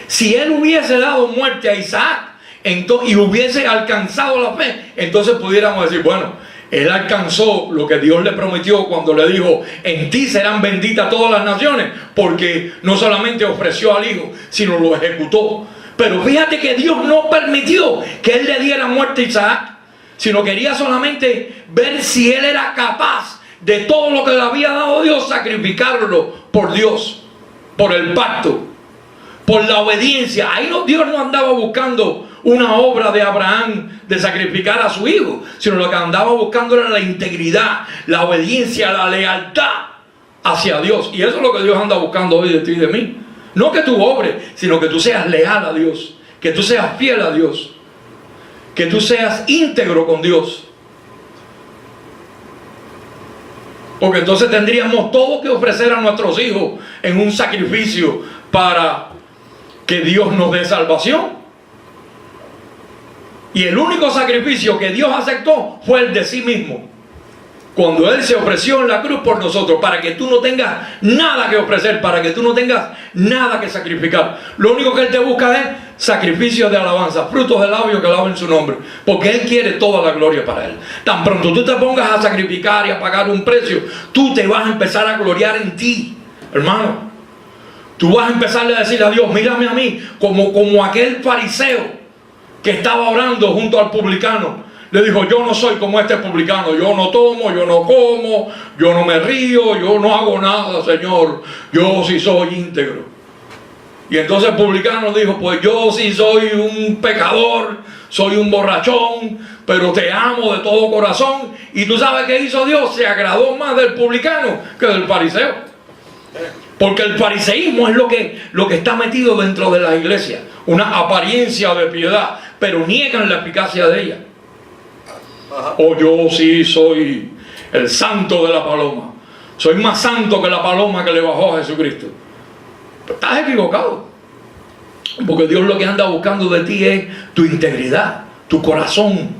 Si él hubiese dado muerte a Isaac y hubiese alcanzado la fe, entonces pudiéramos decir, bueno, él alcanzó lo que Dios le prometió cuando le dijo, en ti serán benditas todas las naciones, porque no solamente ofreció al hijo, sino lo ejecutó. Pero fíjate que Dios no permitió que él le diera muerte a Isaac, sino quería solamente ver si él era capaz de todo lo que le había dado Dios, sacrificarlo por Dios, por el pacto, por la obediencia. Ahí Dios no andaba buscando una obra de Abraham de sacrificar a su hijo, sino lo que andaba buscando era la integridad, la obediencia, la lealtad hacia Dios. Y eso es lo que Dios anda buscando hoy de ti y de mí. No que tú obres, sino que tú seas leal a Dios, que tú seas fiel a Dios, que tú seas íntegro con Dios. Porque entonces tendríamos todo que ofrecer a nuestros hijos en un sacrificio para que Dios nos dé salvación. Y el único sacrificio que Dios aceptó fue el de sí mismo, cuando Él se ofreció en la cruz por nosotros, para que tú no tengas nada que ofrecer, para que tú no tengas nada que sacrificar. Lo único que Él te busca es sacrificios de alabanza, frutos de labios que alaben su nombre, porque Él quiere toda la gloria para Él. Tan pronto tú te pongas a sacrificar y a pagar un precio, tú te vas a empezar a gloriar en ti, hermano. Tú vas a empezarle a decirle a Dios, mírame a mí, como aquel fariseo que estaba orando junto al publicano. Le dijo, yo no soy como este publicano, yo no tomo, yo no como, yo no me río, yo no hago nada, Señor, yo sí soy íntegro. Y entonces el publicano dijo, pues yo sí soy un pecador, soy un borrachón, pero te amo de todo corazón. Y tú sabes qué hizo Dios, se agradó más del publicano que del fariseo. Porque el fariseísmo es lo que está metido dentro de la iglesia, una apariencia de piedad, pero niegan la eficacia de ella. O yo sí soy el santo de la paloma, soy más santo que la paloma que le bajó a Jesucristo. Pero estás equivocado, porque Dios lo que anda buscando de ti es tu integridad, tu corazón.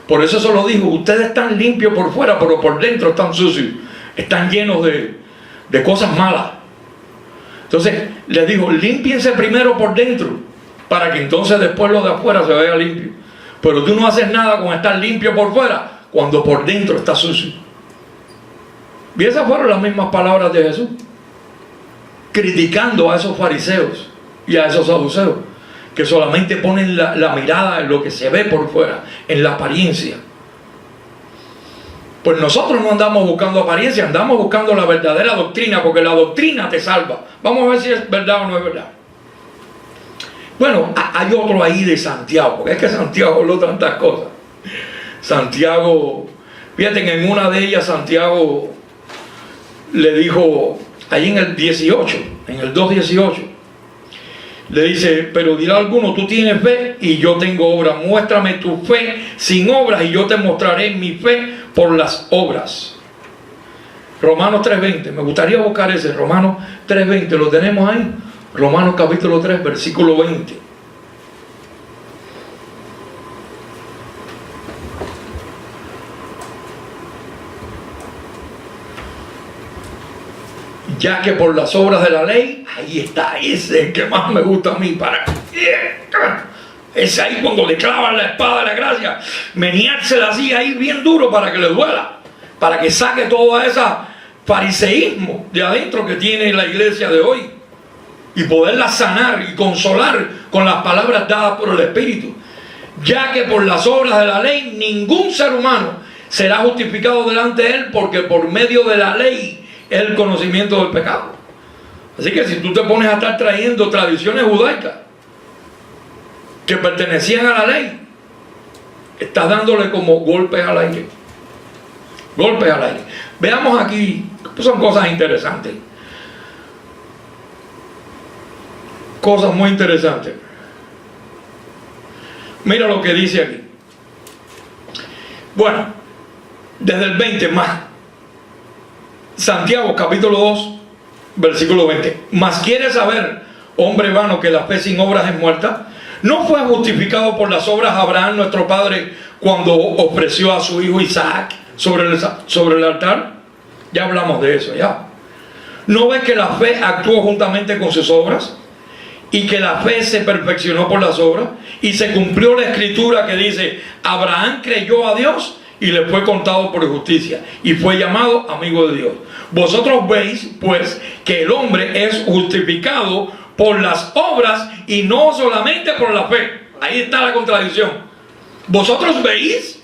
Por eso se lo dijo, ustedes están limpios por fuera, pero por dentro están sucios, están llenos de cosas malas. Entonces les dijo, límpiense primero por dentro, para que entonces después lo de afuera se vea limpio. Pero tú no haces nada con estar limpio por fuera, cuando por dentro está sucio. Y esas fueron las mismas palabras de Jesús, criticando a esos fariseos y a esos saduceos, que solamente ponen la mirada en lo que se ve por fuera, en la apariencia. Pues nosotros no andamos buscando apariencia, andamos buscando la verdadera doctrina, porque la doctrina te salva. Vamos a ver si es verdad o no es verdad. Bueno, hay otro ahí de Santiago, porque es que Santiago habló tantas cosas. Santiago, fíjate que en una de ellas Santiago le dijo, ahí en el 18, en el 2:18, le dice, pero dirá alguno, tú tienes fe y yo tengo obras, muéstrame tu fe sin obras y yo te mostraré mi fe por las obras. Romanos 3:20, me gustaría buscar ese, Romanos 3:20, ¿lo tenemos ahí? Romanos capítulo 3, versículo 20. Ya que por las obras de la ley, ahí está, ese que más me gusta a mí, ese ahí cuando le clavan la espada de la gracia, meneársela así ahí bien duro para que le duela, para que saque todo ese fariseísmo de adentro que tiene la iglesia de hoy, y poderla sanar y consolar con las palabras dadas por el Espíritu. Ya que por las obras de la ley ningún ser humano será justificado delante de él, porque por medio de la ley es el conocimiento del pecado. Así que si tú te pones a estar trayendo tradiciones judaicas que pertenecían a la ley, estás dándole como golpes al aire. Golpes al aire. Veamos aquí, son cosas interesantes. Cosas muy interesantes. Mira lo que dice aquí. Bueno, desde el 20 más. Santiago capítulo 2, versículo 20. Mas quiere saber, hombre vano, que la fe sin obras es muerta. ¿No fue justificado por las obras Abraham, nuestro padre, cuando ofreció a su hijo Isaac sobre el altar? Ya hablamos de eso, ya. ¿No ves que la fe actuó juntamente con sus obras? Y que la fe se perfeccionó por las obras, y se cumplió la escritura que dice, Abraham creyó a Dios y le fue contado por justicia, y fue llamado amigo de Dios. Vosotros veis pues que el hombre es justificado por las obras y no solamente por la fe. Ahí está la contradicción. Vosotros veis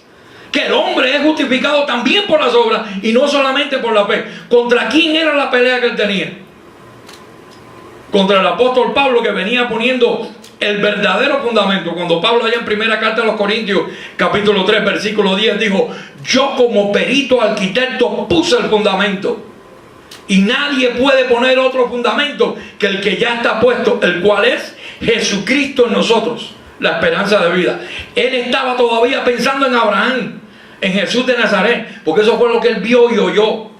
que el hombre es justificado también por las obras y no solamente por la fe. ¿Contra quién era la pelea que él tenía? Contra el apóstol Pablo, que venía poniendo el verdadero fundamento. Cuando Pablo allá en primera carta a los Corintios, capítulo 3, versículo 10, dijo, yo como perito arquitecto puse el fundamento, y nadie puede poner otro fundamento que el que ya está puesto, el cual es Jesucristo en nosotros, la esperanza de vida. Él estaba todavía pensando en Abraham, en Jesús de Nazaret, porque eso fue lo que él vio y oyó.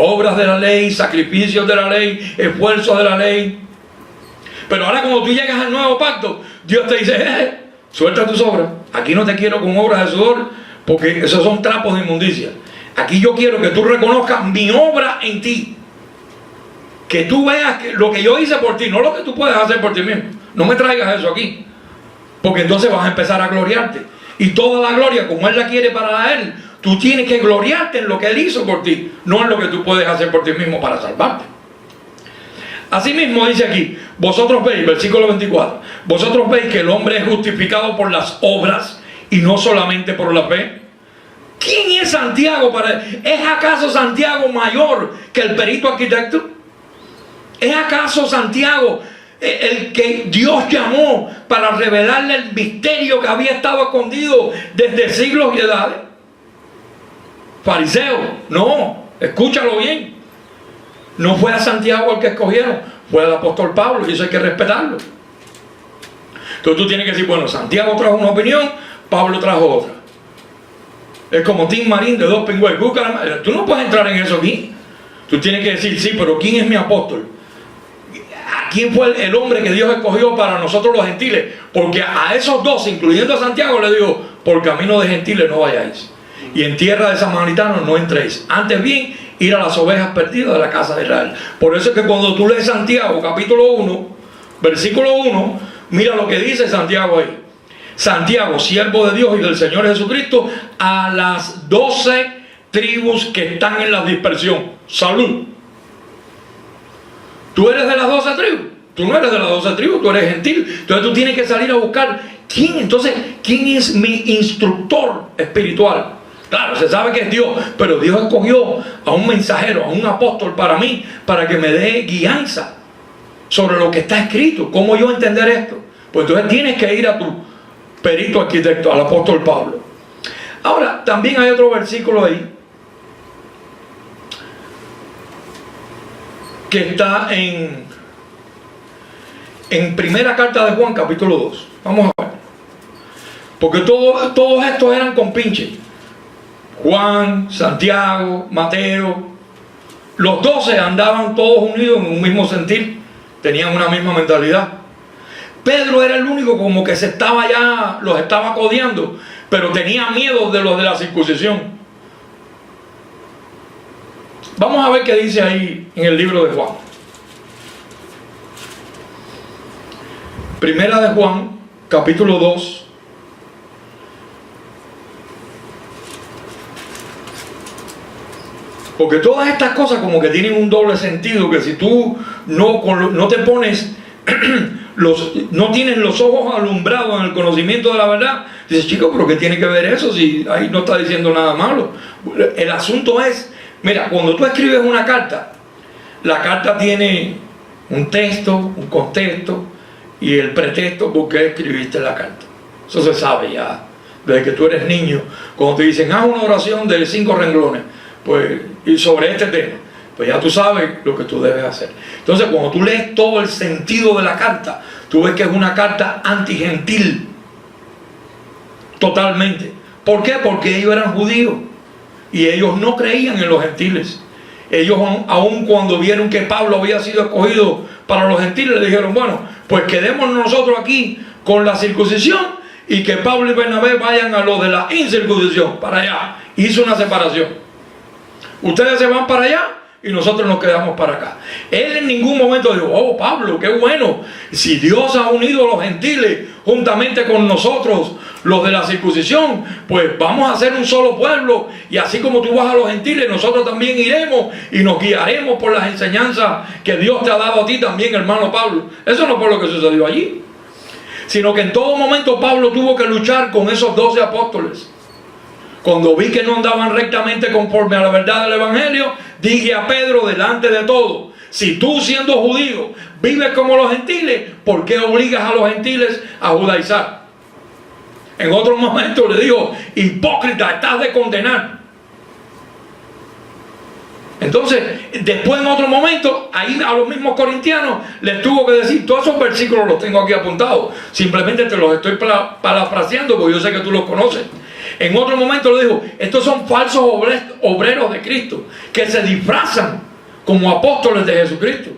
Obras de la ley, sacrificios de la ley, esfuerzos de la ley. Pero ahora cuando tú llegas al nuevo pacto, Dios te dice, suelta tus obras. Aquí no te quiero con obras de sudor, porque esos son trapos de inmundicia. Aquí yo quiero que tú reconozcas mi obra en ti. Que tú veas que lo que yo hice por ti, no lo que tú puedes hacer por ti mismo. No me traigas eso aquí, porque entonces vas a empezar a gloriarte. Y toda la gloria, como Él la quiere para Él, tú tienes que gloriarte en lo que Él hizo por ti, no en lo que tú puedes hacer por ti mismo para salvarte. Así mismo dice aquí, vosotros veis, versículo 24, vosotros veis que el hombre es justificado por las obras y no solamente por la fe. ¿Quién es Santiago para él? ¿Es acaso Santiago mayor que el perito arquitecto? ¿Es acaso Santiago el que Dios llamó para revelarle el misterio que había estado escondido desde siglos y edades? Fariseo, no, escúchalo bien. No fue a Santiago el que escogieron, fue al apóstol Pablo, y eso hay que respetarlo. Entonces tú tienes que decir, bueno, Santiago trajo una opinión, Pablo trajo otra. Es como Tim Marín de Dos Pingües. Tú no puedes entrar en eso aquí. Tú tienes que decir, sí, pero ¿quién es mi apóstol? ¿Quién fue el hombre que Dios escogió para nosotros los gentiles? Porque a esos dos, incluyendo a Santiago, le digo, por camino de gentiles no vayáis, y en tierra de samaritanos no entréis. Antes bien, ir a las ovejas perdidas de la casa de Israel. Por eso es que cuando tú lees Santiago, capítulo 1, versículo 1, mira lo que dice Santiago ahí. Santiago, siervo de Dios y del Señor Jesucristo, a las 12 tribus que están en la dispersión. Salud. Tú eres de las 12 tribus. Tú no eres de las 12 tribus, tú eres gentil. Entonces tú tienes que salir a buscar quién es mi instructor espiritual. Claro, se sabe que es Dios, pero Dios escogió a un mensajero, a un apóstol para mí, para que me dé guianza sobre lo que está escrito. ¿Cómo yo entender esto? Pues entonces tienes que ir a tu perito arquitecto, al apóstol Pablo. Ahora, también hay otro versículo ahí que está en primera carta de Juan, capítulo 2. Vamos a ver. Porque todos estos eran compinches. Juan, Santiago, Mateo. Los 12 andaban todos unidos en un mismo sentir. Tenían una misma mentalidad. Pedro era el único como que los estaba codeando, pero tenía miedo de los de la circuncisión. Vamos a ver qué dice ahí en el libro de Juan. Primera de Juan, capítulo 2. Porque todas estas cosas como que tienen un doble sentido, que si tú no te pones, no tienes los ojos alumbrados en el conocimiento de la verdad, dices, chico, pero ¿qué tiene que ver eso si ahí no está diciendo nada malo? El asunto es, mira, cuando tú escribes una carta, la carta tiene un texto, un contexto y el pretexto por qué escribiste la carta. Eso se sabe ya, desde que tú eres niño, cuando te dicen, haz una oración de 5 renglones, pues, y sobre este tema, pues ya tú sabes lo que tú debes hacer. Entonces, cuando tú lees todo el sentido de la carta, tú ves que es una carta antigentil, totalmente. ¿Por qué? Porque ellos eran judíos y ellos no creían en los gentiles. Ellos, aun cuando vieron que Pablo había sido escogido para los gentiles, le dijeron, bueno, pues quedémonos nosotros aquí con la circuncisión y que Pablo y Bernabé vayan a los de la incircuncisión, para allá. Hizo una separación. Ustedes se van para allá y nosotros nos quedamos para acá. Él en ningún momento dijo, oh Pablo, qué bueno, si Dios ha unido a los gentiles juntamente con nosotros, los de la circuncisión, pues vamos a ser un solo pueblo, y así como tú vas a los gentiles, nosotros también iremos y nos guiaremos por las enseñanzas que Dios te ha dado a ti también, hermano Pablo. Eso no fue lo que sucedió allí, sino que en todo momento Pablo tuvo que luchar con esos 12 apóstoles. Cuando vi que no andaban rectamente conforme a la verdad del Evangelio, dije a Pedro delante de todo, si tú siendo judío vives como los gentiles, ¿por qué obligas a los gentiles a judaizar? En otro momento le dijo, hipócrita, estás de condenar. Entonces, después en otro momento, ahí a los mismos corintianos les tuvo que decir, todos esos versículos los tengo aquí apuntados, simplemente te los estoy parafraseando porque yo sé que tú los conoces. En otro momento le dijo, estos son falsos obreros de Cristo, que se disfrazan como apóstoles de Jesucristo.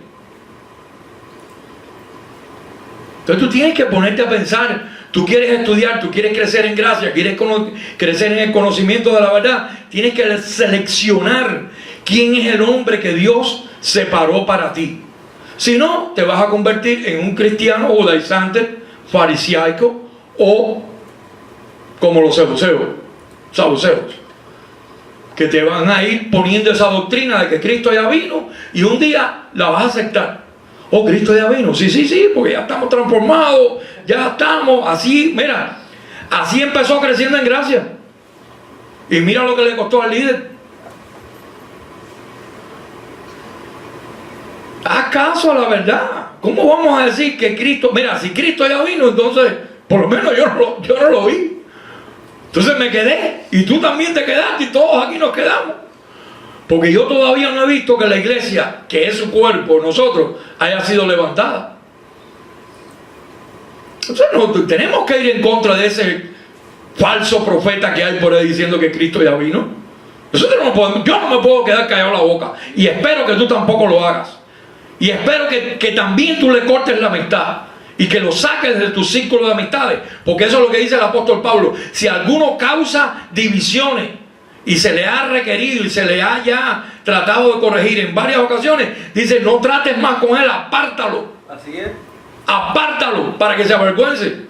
Entonces tú tienes que ponerte a pensar, tú quieres estudiar, tú quieres crecer en gracia, quieres crecer en el conocimiento de la verdad, tienes que seleccionar quién es el hombre que Dios separó para ti. Si no, te vas a convertir en un cristiano judaizante, farisaico o como los saduceos, que te van a ir poniendo esa doctrina de que Cristo ya vino y un día la vas a aceptar. Oh, Cristo ya vino, sí, porque ya estamos transformados, ya estamos así. Mira, así empezó creciendo en gracia y mira lo que le costó al líder. Haz caso a la verdad. ¿Cómo vamos a decir que Cristo, mira, si Cristo ya vino, entonces por lo menos yo no lo vi? Entonces me quedé, y tú también te quedaste, y todos aquí nos quedamos. Porque yo todavía no he visto que la iglesia, que es su cuerpo, nosotros, haya sido levantada. Entonces tenemos que ir en contra de ese falso profeta que hay por ahí diciendo que Cristo ya vino. Nosotros yo no me puedo quedar callado la boca, y espero que tú tampoco lo hagas. Y espero que también tú le cortes la amistad y que lo saques de tu círculo de amistades, porque eso es lo que dice el apóstol Pablo. Si alguno causa divisiones y se le ha requerido y se le ha ya tratado de corregir en varias ocasiones, dice, no trates más con él, apártalo. Así es. Apártalo para que se avergüence.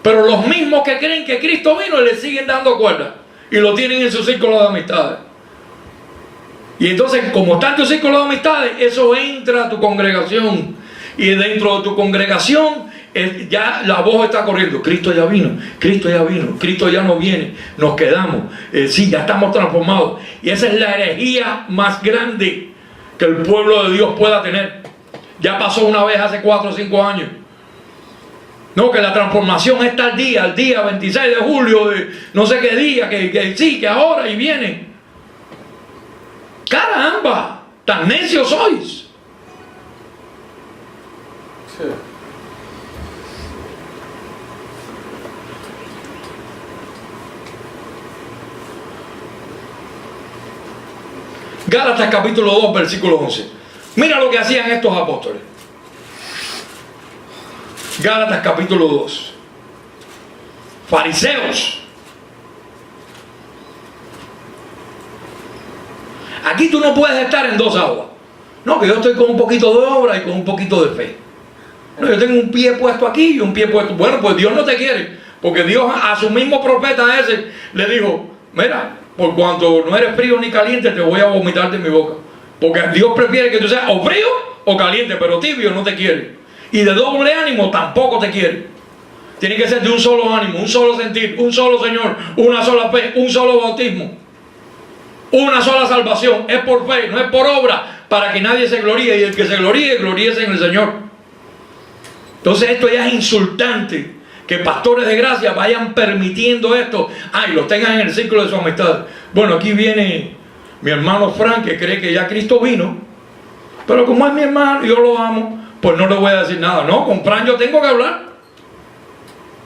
Pero los mismos que creen que Cristo vino le siguen dando cuerda y lo tienen en su círculo de amistades. Y entonces, como está en tu círculo de amistades, eso entra a tu congregación. Y dentro de tu congregación ya la voz está corriendo. Cristo ya vino, Cristo ya vino, Cristo ya no viene, nos quedamos. Sí, ya estamos transformados. Y esa es la herejía más grande que el pueblo de Dios pueda tener. Ya pasó una vez hace 4 o 5 años. No, que la transformación está al día 26 de julio, de no sé qué día, que ahora y viene. Caramba, tan necios sois. Sí. Gálatas capítulo 2, versículo 11. Mira lo que hacían estos apóstoles. Gálatas capítulo 2. Fariseos. Aquí tú no puedes estar en dos aguas. No, que yo estoy con un poquito de obra y con un poquito de fe. No, yo tengo un pie puesto aquí y un pie puesto. Bueno, pues Dios no te quiere. Porque Dios a su mismo profeta ese le dijo, mira, por cuanto no eres frío ni caliente, te voy a vomitar de mi boca. Porque Dios prefiere que tú seas o frío o caliente, pero tibio no te quiere. Y de doble ánimo tampoco te quiere. Tiene que ser de un solo ánimo, un solo sentir, un solo Señor, una sola fe, un solo bautismo, una sola salvación. Es por fe, no es por obra, para que nadie se gloríe. Y el que se gloríe, gloríese en el Señor. Entonces esto ya es insultante, que pastores de gracia vayan permitiendo esto. Y los tengan en el círculo de su amistad. Bueno, aquí viene mi hermano Frank, que cree que ya Cristo vino, pero como es mi hermano, yo lo amo, pues no le voy a decir nada. No, con Frank yo tengo que hablar.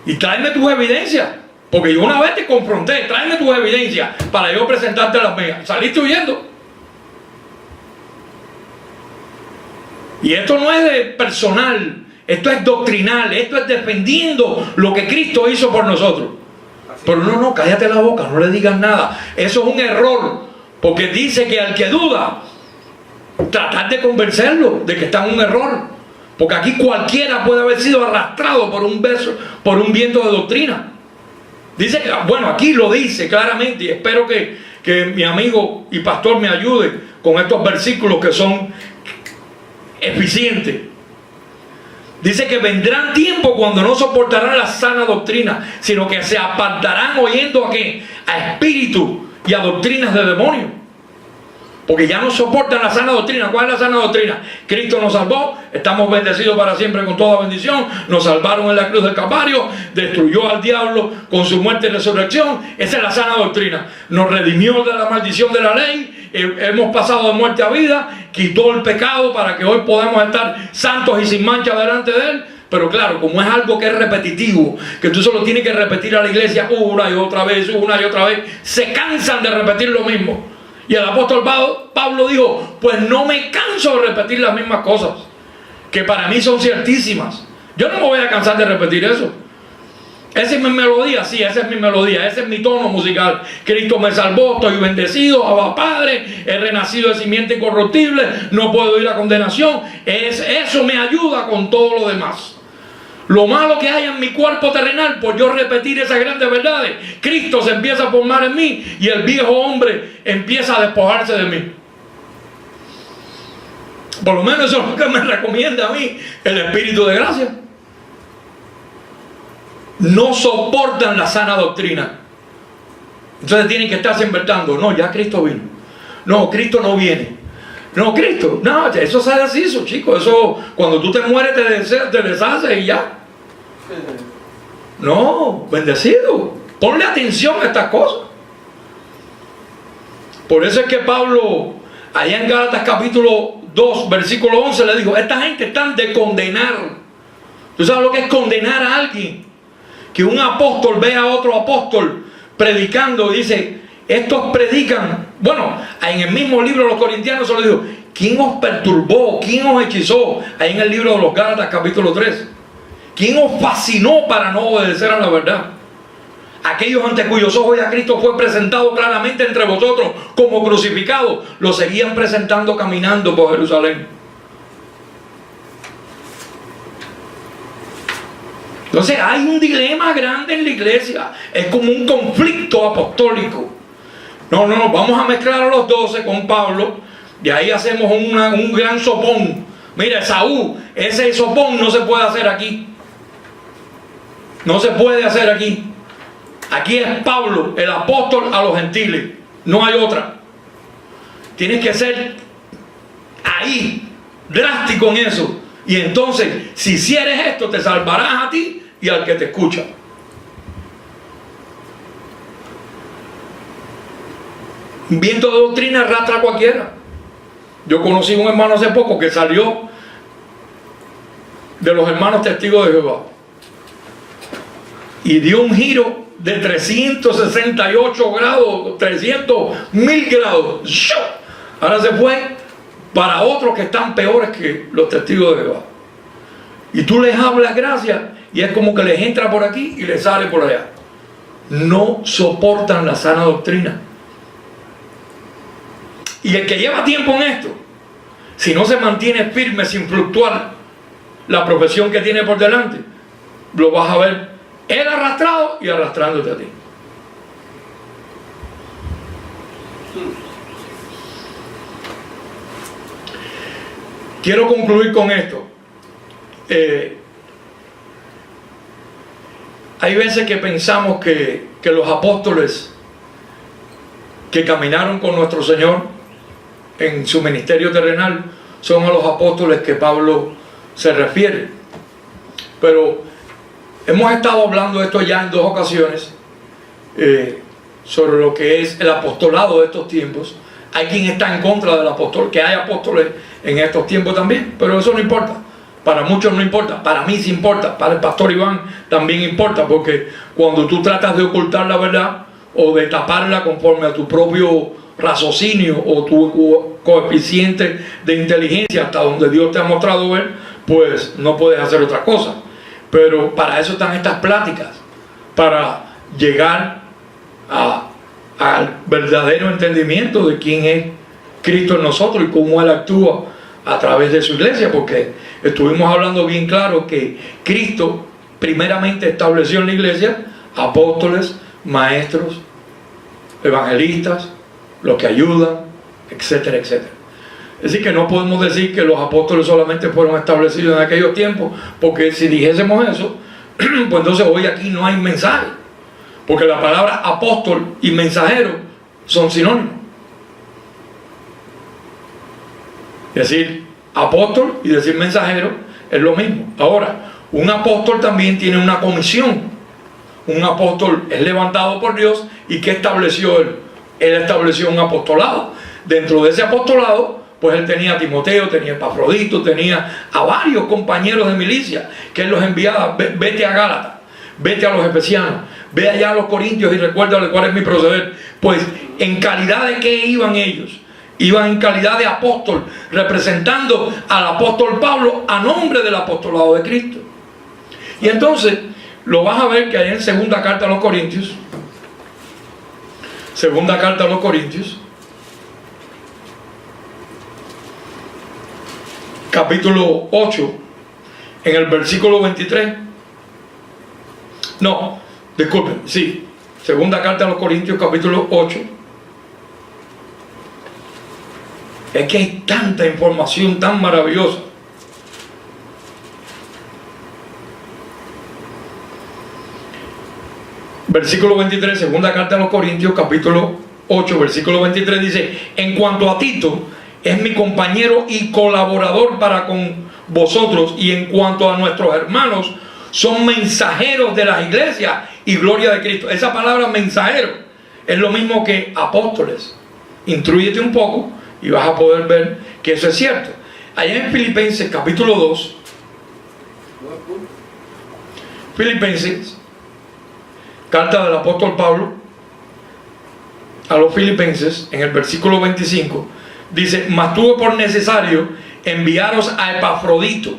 Y tráeme tus evidencias. Porque yo una vez te confronté. Tráeme tus evidencias para yo presentarte las mías. Saliste huyendo. Y esto no es de personal. Esto es doctrinal. Esto es defendiendo lo que Cristo hizo por nosotros. Pero no, cállate la boca. No le digas nada. Eso es un error. Porque dice que al que duda, tratar de convencerlo de que está en un error. Porque aquí cualquiera puede haber sido arrastrado por un viento de doctrina. Dice, bueno, aquí lo dice claramente, y espero que mi amigo y pastor me ayude con estos versículos que son eficientes. Dice que vendrán tiempos cuando no soportarán la sana doctrina, sino que se apartarán oyendo ¿a qué? A espíritus y a doctrinas de demonios. Porque ya no soportan la sana doctrina. ¿Cuál es la sana doctrina? Cristo nos salvó, estamos bendecidos para siempre con toda bendición, nos salvaron en la cruz del Calvario, destruyó al diablo con su muerte y resurrección. Esa es la sana doctrina. Nos redimió de la maldición de la ley, hemos pasado de muerte a vida, quitó el pecado para que hoy podamos estar santos y sin mancha delante de Él. Pero claro, como es algo que es repetitivo, que tú solo tienes que repetir a la iglesia una y otra vez, se cansan de repetir lo mismo. Y el apóstol Pablo dijo, pues no me canso de repetir las mismas cosas, que para mí son ciertísimas. Yo no me voy a cansar de repetir eso. Esa es mi melodía, sí, esa es mi melodía, ese es mi tono musical. Cristo me salvó, estoy bendecido, Abba Padre, he renacido de simiente incorruptible, no puedo ir a condenación. Eso me ayuda con todo lo demás. Lo malo que hay en mi cuerpo terrenal, por yo repetir esas grandes verdades, Cristo se empieza a formar en mí y el viejo hombre empieza a despojarse de mí. Por lo menos eso es lo que me recomienda a mí el Espíritu de gracia. No soportan la sana doctrina. Entonces tienen que estarse inventando. No, ya Cristo vino. No, Cristo no viene. No, Cristo, no, eso se deshizo, chicos. Eso, cuando tú te mueres, te deshaces y ya. No, bendecido. Ponle atención a estas cosas. Por eso es que Pablo, allá en Gálatas capítulo 2, versículo 11, le dijo, esta gente están de condenar. ¿Tú sabes lo que es condenar a alguien? Que un apóstol ve a otro apóstol predicando y dice, estos predican. Bueno, en el mismo libro de los Corintianos se lo dijo, ¿quién os perturbó? ¿Quién os hechizó? Ahí en el libro de los Gálatas capítulo 3. ¿Quién os fascinó para no obedecer a la verdad? aquellos ante cuyos ojos ya Cristo fue presentado claramente entre vosotros como crucificado, lo seguían presentando caminando por Jerusalén. Entonces hay un dilema grande en la iglesia, es como un conflicto apostólico. No, vamos a mezclar a los 12 con Pablo y ahí hacemos un gran sopón. Mira, Esaú, ese sopón no se puede hacer aquí. No se puede hacer aquí. Aquí es Pablo, el apóstol a los gentiles. No hay otra. Tienes que ser ahí, drástico en eso. Y entonces, si hicieres esto, te salvarás a ti y al que te escucha. Un viento de doctrina arrastra a cualquiera. Yo conocí a un hermano hace poco que salió de los hermanos testigos de Jehová y dio un giro de 368 grados, 300.000 grados. Ahora se fue para otros que están peores que los testigos de Jehová. Y tú les hablas gracias y es como que les entra por aquí y les sale por allá. No soportan la sana doctrina. Y el que lleva tiempo en esto, si no se mantiene firme sin fluctuar la profesión que tiene por delante, lo vas a ver él arrastrado y arrastrándote a ti. Quiero concluir con esto. Hay veces que pensamos que los apóstoles que caminaron con nuestro Señor en su ministerio terrenal son a los apóstoles que Pablo se refiere. Pero hemos estado hablando de esto ya en 2 ocasiones, sobre lo que es el apostolado de estos tiempos. Hay quien está en contra del apóstol, que hay apóstoles en estos tiempos también, pero eso no importa. Para muchos no importa, para mí sí importa, para el pastor Iván también importa, porque cuando tú tratas de ocultar la verdad o de taparla conforme a tu propio raciocinio o tu coeficiente de inteligencia hasta donde Dios te ha mostrado ver, pues no puedes hacer otra cosa. Pero para eso están estas pláticas, para llegar al verdadero entendimiento de quién es Cristo en nosotros y cómo Él actúa a través de su iglesia, porque estuvimos hablando bien claro que Cristo primeramente estableció en la iglesia apóstoles, maestros, evangelistas, los que ayudan, etcétera, etcétera. Es decir, que no podemos decir que los apóstoles solamente fueron establecidos en aquellos tiempos, porque si dijésemos eso, pues entonces hoy aquí no hay mensaje, porque la palabra apóstol y mensajero son sinónimos. Decir apóstol y decir mensajero es lo mismo. Ahora, un apóstol también tiene una comisión. Un apóstol es levantado por Dios. ¿Y qué estableció él? Él estableció un apostolado. Dentro de ese apostolado, pues él tenía a Timoteo, tenía a Epafrodito, tenía a varios compañeros de milicia que él los enviaba. Vete a Gálatas, vete a los Efesianos, ve allá a los Corintios y recuérdale cuál es mi proceder. Pues en calidad de qué iban ellos. Iban en calidad de apóstol, representando al apóstol Pablo a nombre del apostolado de Cristo. Y entonces lo vas a ver que hay en segunda carta a los Corintios, segunda carta a los Corintios, capítulo 8, en el versículo 23. No, disculpen, sí, segunda carta a los Corintios, capítulo 8. Es que hay tanta información tan maravillosa. Versículo 23, segunda carta a los Corintios, capítulo 8, versículo 23 dice: en cuanto a Tito, es mi compañero y colaborador para con vosotros, y en cuanto a nuestros hermanos, son mensajeros de las iglesias y gloria de Cristo. Esa palabra mensajero es lo mismo que apóstoles. Intrúyete un poco y vas a poder ver que eso es cierto. Allá en Filipenses capítulo 2, Filipenses, carta del apóstol Pablo a los Filipenses, en el versículo 25, dice: mas tuve por necesario enviaros a Epafrodito,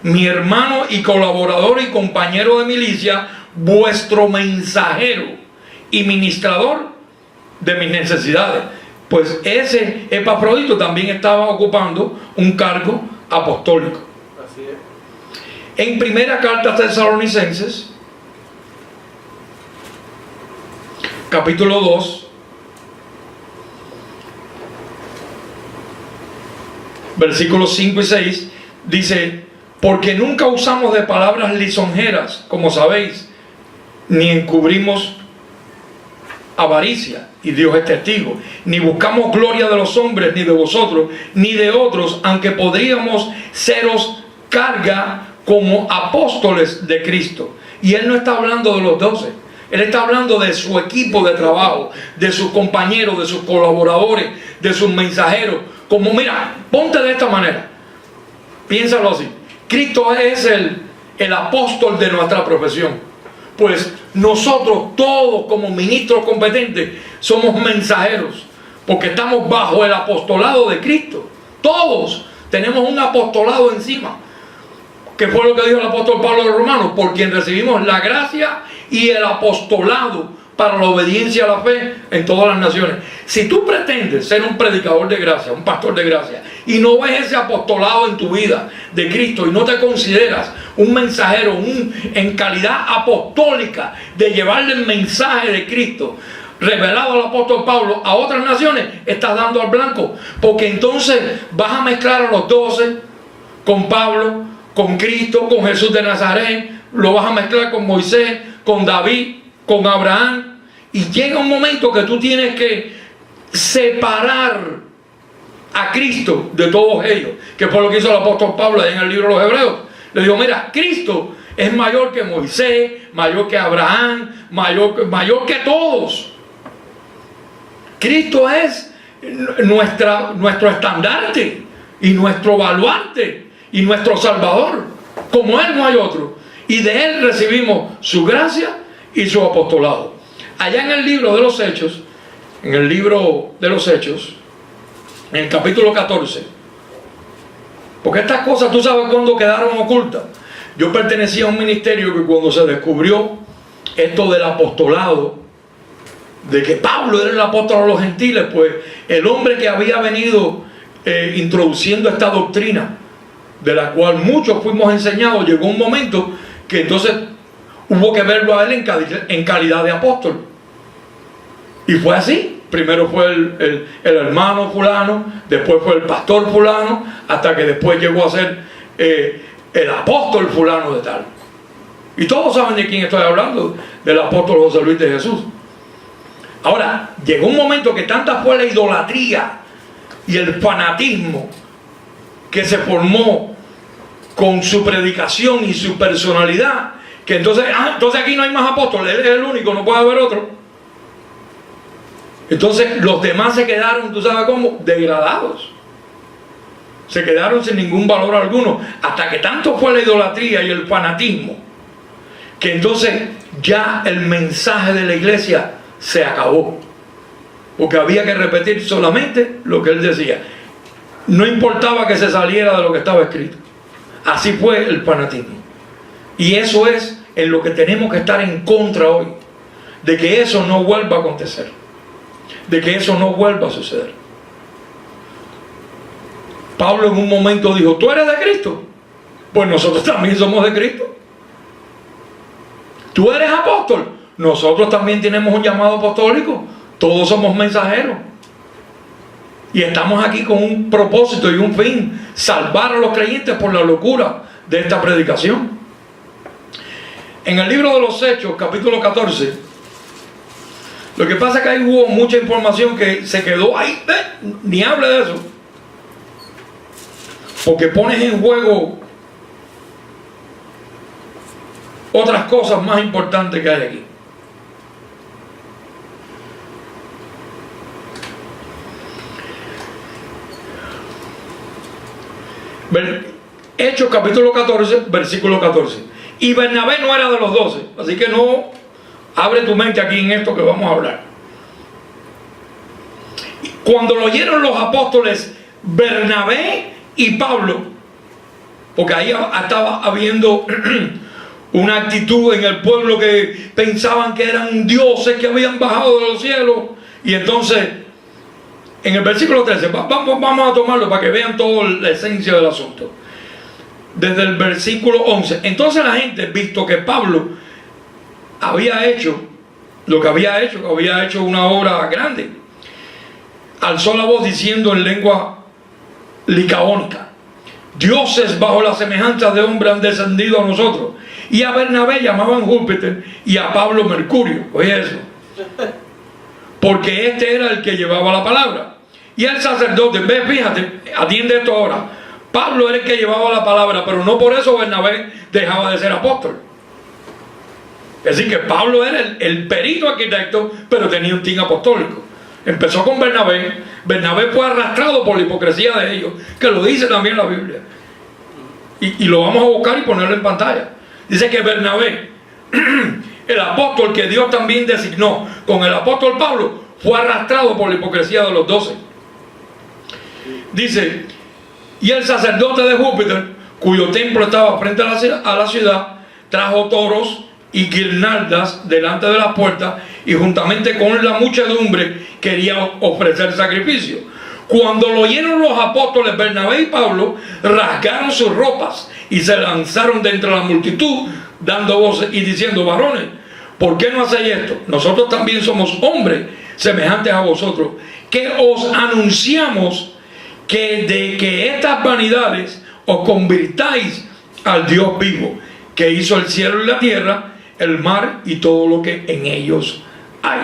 mi hermano y colaborador y compañero de milicia, vuestro mensajero y ministrador de mis necesidades. Pues ese Epafrodito también estaba ocupando un cargo apostólico. Así es. En primera carta a Tesalonicenses, capítulo 2, versículos 5 y 6, dice: porque nunca usamos de palabras lisonjeras, como sabéis, ni encubrimos avaricia, y Dios es testigo, ni buscamos gloria de los hombres, ni de vosotros, ni de otros, aunque podríamos seros carga como apóstoles de Cristo. Y él no está hablando de los 12, él está hablando de su equipo de trabajo, de sus compañeros, de sus colaboradores, de sus mensajeros. Como, mira, ponte de esta manera, piénsalo así: Cristo es el apóstol de nuestra profesión. Pues nosotros todos, como ministros competentes, somos mensajeros, porque estamos bajo el apostolado de Cristo. Todos tenemos un apostolado encima, que fue lo que dijo el apóstol Pablo a los Romanos: por quien recibimos la gracia y el apostolado para la obediencia a la fe en todas las naciones. Si tú pretendes ser un predicador de gracia, un pastor de gracia, y no ves ese apostolado en tu vida de Cristo, y no te consideras un mensajero, en calidad apostólica de llevarle el mensaje de Cristo revelado al apóstol Pablo a otras naciones, estás dando al blanco, porque entonces vas a mezclar a los 12 con Pablo, con Cristo, con Jesús de Nazaret, lo vas a mezclar con Moisés, con David, con Abraham, y llega un momento que tú tienes que separar a Cristo de todos ellos, que fue lo que hizo el apóstol Pablo en el libro de los Hebreos. Le digo: mira, Cristo es mayor que Moisés, mayor que Abraham, mayor que todos. Cristo es nuestro estandarte y nuestro baluarte y nuestro Salvador. Como Él no hay otro, y de Él recibimos su gracia y su apostolado. Allá en el libro de los Hechos, en el capítulo 14, porque estas cosas, tú sabes cuándo quedaron ocultas. Yo pertenecía a un ministerio que, cuando se descubrió esto del apostolado, de que Pablo era el apóstol a los gentiles, pues el hombre que había venido introduciendo esta doctrina, de la cual muchos fuimos enseñados, llegó un momento que entonces hubo que verlo a él en calidad de apóstol. Y fue así. Primero fue el hermano fulano, después fue el pastor fulano, hasta que después llegó a ser el apóstol fulano de tal. Y todos saben de quién estoy hablando: del apóstol José Luis de Jesús. Ahora, llegó un momento que tanta fue la idolatría y el fanatismo que se formó con su predicación y su personalidad, que entonces aquí no hay más apóstoles, él es el único, no puede haber otro. Entonces los demás se quedaron, tú sabes cómo, degradados. Se quedaron sin ningún valor alguno, hasta que tanto fue la idolatría y el fanatismo, que entonces ya el mensaje de la iglesia se acabó, porque había que repetir solamente lo que él decía. No importaba que se saliera de lo que estaba escrito. Así fue el fanatismo. Y eso es en lo que tenemos que estar en contra hoy, de que eso no vuelva a acontecer, de que eso no vuelva a suceder. Pablo en un momento dijo: ¿tú eres de Cristo? Pues nosotros también somos de Cristo. ¿Tú eres apóstol? Nosotros también tenemos un llamado apostólico. Todos somos mensajeros. Y estamos aquí con un propósito y un fin: salvar a los creyentes por la locura de esta predicación. En el libro de los Hechos, capítulo 14, lo que pasa es que ahí hubo mucha información que se quedó ahí. Ni hable de eso, porque pones en juego otras cosas más importantes que hay aquí. Hechos capítulo 14, versículo 14. Y Bernabé no era de los 12, así que no abre tu mente aquí en esto que vamos a hablar. Cuando lo oyeron los apóstoles Bernabé y Pablo, porque ahí estaba habiendo una actitud en el pueblo que pensaban que eran dioses que habían bajado de los cielos. Y entonces, en el versículo 13, vamos a tomarlo para que vean toda la esencia del asunto. Desde el versículo 11, entonces la gente, visto que Pablo había hecho lo que había hecho una obra grande, alzó la voz diciendo en lengua licaónica: dioses bajo la semejanza de hombre han descendido a nosotros. Y a Bernabé llamaban Júpiter y a Pablo Mercurio. Oye eso, porque este era el que llevaba la palabra. Y el sacerdote, ve, fíjate, atiende esto ahora, Pablo era el que llevaba la palabra, pero no por eso Bernabé dejaba de ser apóstol. Es decir, que Pablo era el perito arquitecto, pero tenía un tinte apostólico. Empezó con Bernabé. Bernabé fue arrastrado por la hipocresía de ellos, que lo dice también la Biblia. Y lo vamos a buscar y ponerlo en pantalla. Dice que Bernabé, el apóstol que Dios también designó con el apóstol Pablo, fue arrastrado por la hipocresía de los 12. Dice: y el sacerdote de Júpiter, cuyo templo estaba frente a la ciudad, trajo toros y guirnaldas delante de las puertas, y juntamente con la muchedumbre quería ofrecer sacrificio. Cuando lo oyeron los apóstoles Bernabé y Pablo, rasgaron sus ropas y se lanzaron de entre la multitud, dando voces y diciendo: varones, ¿por qué no hacéis esto? Nosotros también somos hombres semejantes a vosotros, que os anunciamos que de que estas vanidades os convirtáis al Dios vivo, que hizo el cielo y la tierra, el mar y todo lo que en ellos hay.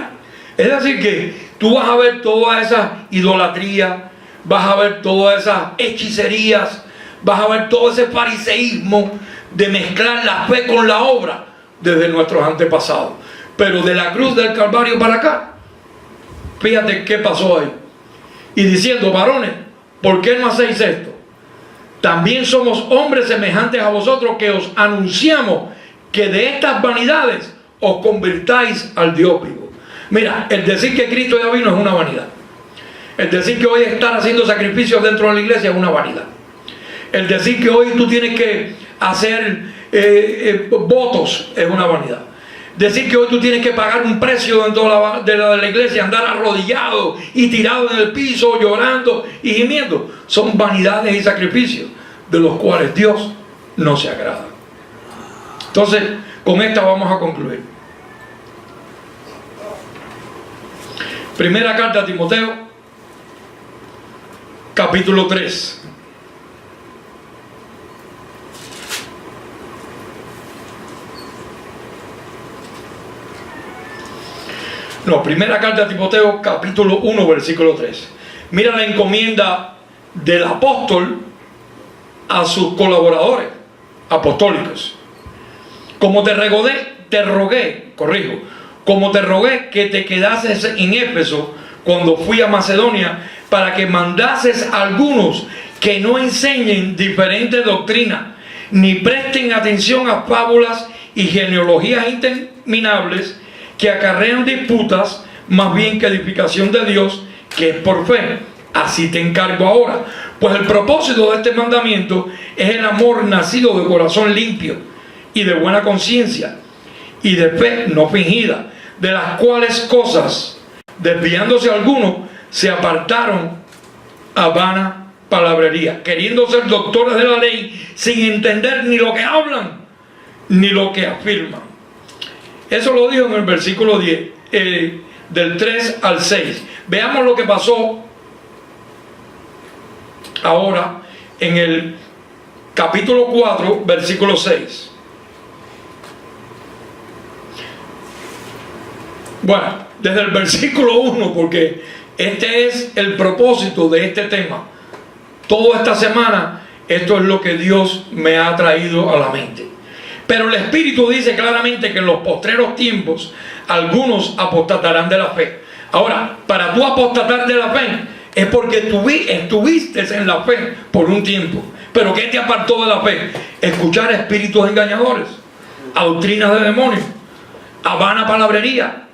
Es decir, que tú vas a ver toda esa idolatría, vas a ver todas esas hechicerías, vas a ver todo ese fariseísmo de mezclar la fe con la obra desde nuestros antepasados. Pero de la cruz del Calvario para acá, fíjate qué pasó ahí. Y diciendo: varones, ¿por qué no hacéis esto? También somos hombres semejantes a vosotros, que os anunciamos que de estas vanidades os convirtáis al Dios vivo. Mira, el decir que Cristo ya vino es una vanidad. El decir que hoy estar haciendo sacrificios dentro de la iglesia es una vanidad. El decir que hoy tú tienes que hacer votos es una vanidad. Decir que hoy tú tienes que pagar un precio dentro de la iglesia, andar arrodillado y tirado en el piso, llorando y gimiendo, son vanidades y sacrificios de los cuales Dios no se agrada. Entonces, con esta vamos a concluir. Primera carta a Timoteo, capítulo 3. No, primera carta a Timoteo, capítulo 1, versículo 3. Mira la encomienda del apóstol a sus colaboradores apostólicos. Como te rogué que te quedases en Éfeso cuando fui a Macedonia, para que mandases a algunos que no enseñen diferente doctrina, ni presten atención a fábulas y genealogías interminables que acarrean disputas, más bien que edificación de Dios, que es por fe. Así te encargo ahora. Pues el propósito de este mandamiento es el amor nacido de corazón limpio y de buena conciencia y de fe no fingida, de las cuales cosas, desviándose algunos, se apartaron a vana palabrería, queriendo ser doctores de la ley, sin entender ni lo que hablan ni lo que afirman. Eso lo dijo en el versículo 10, del 3 al 6. Veamos lo que pasó ahora en el capítulo 4, versículo 6. Bueno, desde el versículo 1, porque este es el propósito de este tema. Toda esta semana, esto es lo que Dios me ha traído a la mente. Pero el Espíritu dice claramente que en los postreros tiempos algunos apostatarán de la fe. Ahora, para tú apostatar de la fe es porque estuviste en la fe por un tiempo. Pero ¿qué te apartó de la fe? Escuchar espíritus engañadores, a doctrinas de demonios, a vana palabrería,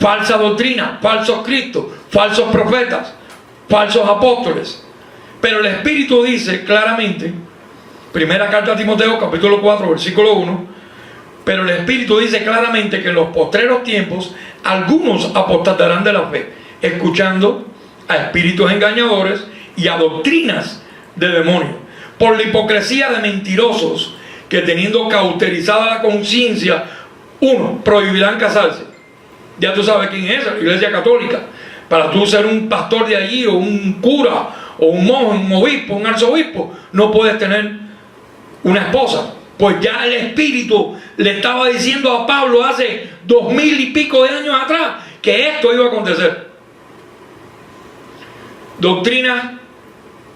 falsa doctrina, falsos cristos, falsos profetas, falsos apóstoles. Pero el Espíritu dice claramente, primera carta a Timoteo, capítulo 4, versículo 1, Pero el Espíritu dice claramente que en los postreros tiempos algunos apostatarán de la fe, escuchando a espíritus engañadores y a doctrinas de demonios, por la hipocresía de mentirosos que, teniendo cauterizada la conciencia, uno, prohibirán casarse. Ya tú sabes quién es esa, la Iglesia Católica. Para tú ser un pastor de allí, o un cura, o un monje, un obispo, un arzobispo, no puedes tener una esposa. Pues ya el Espíritu le estaba diciendo a Pablo hace 2000 y pico de años atrás que esto iba a acontecer. Doctrinas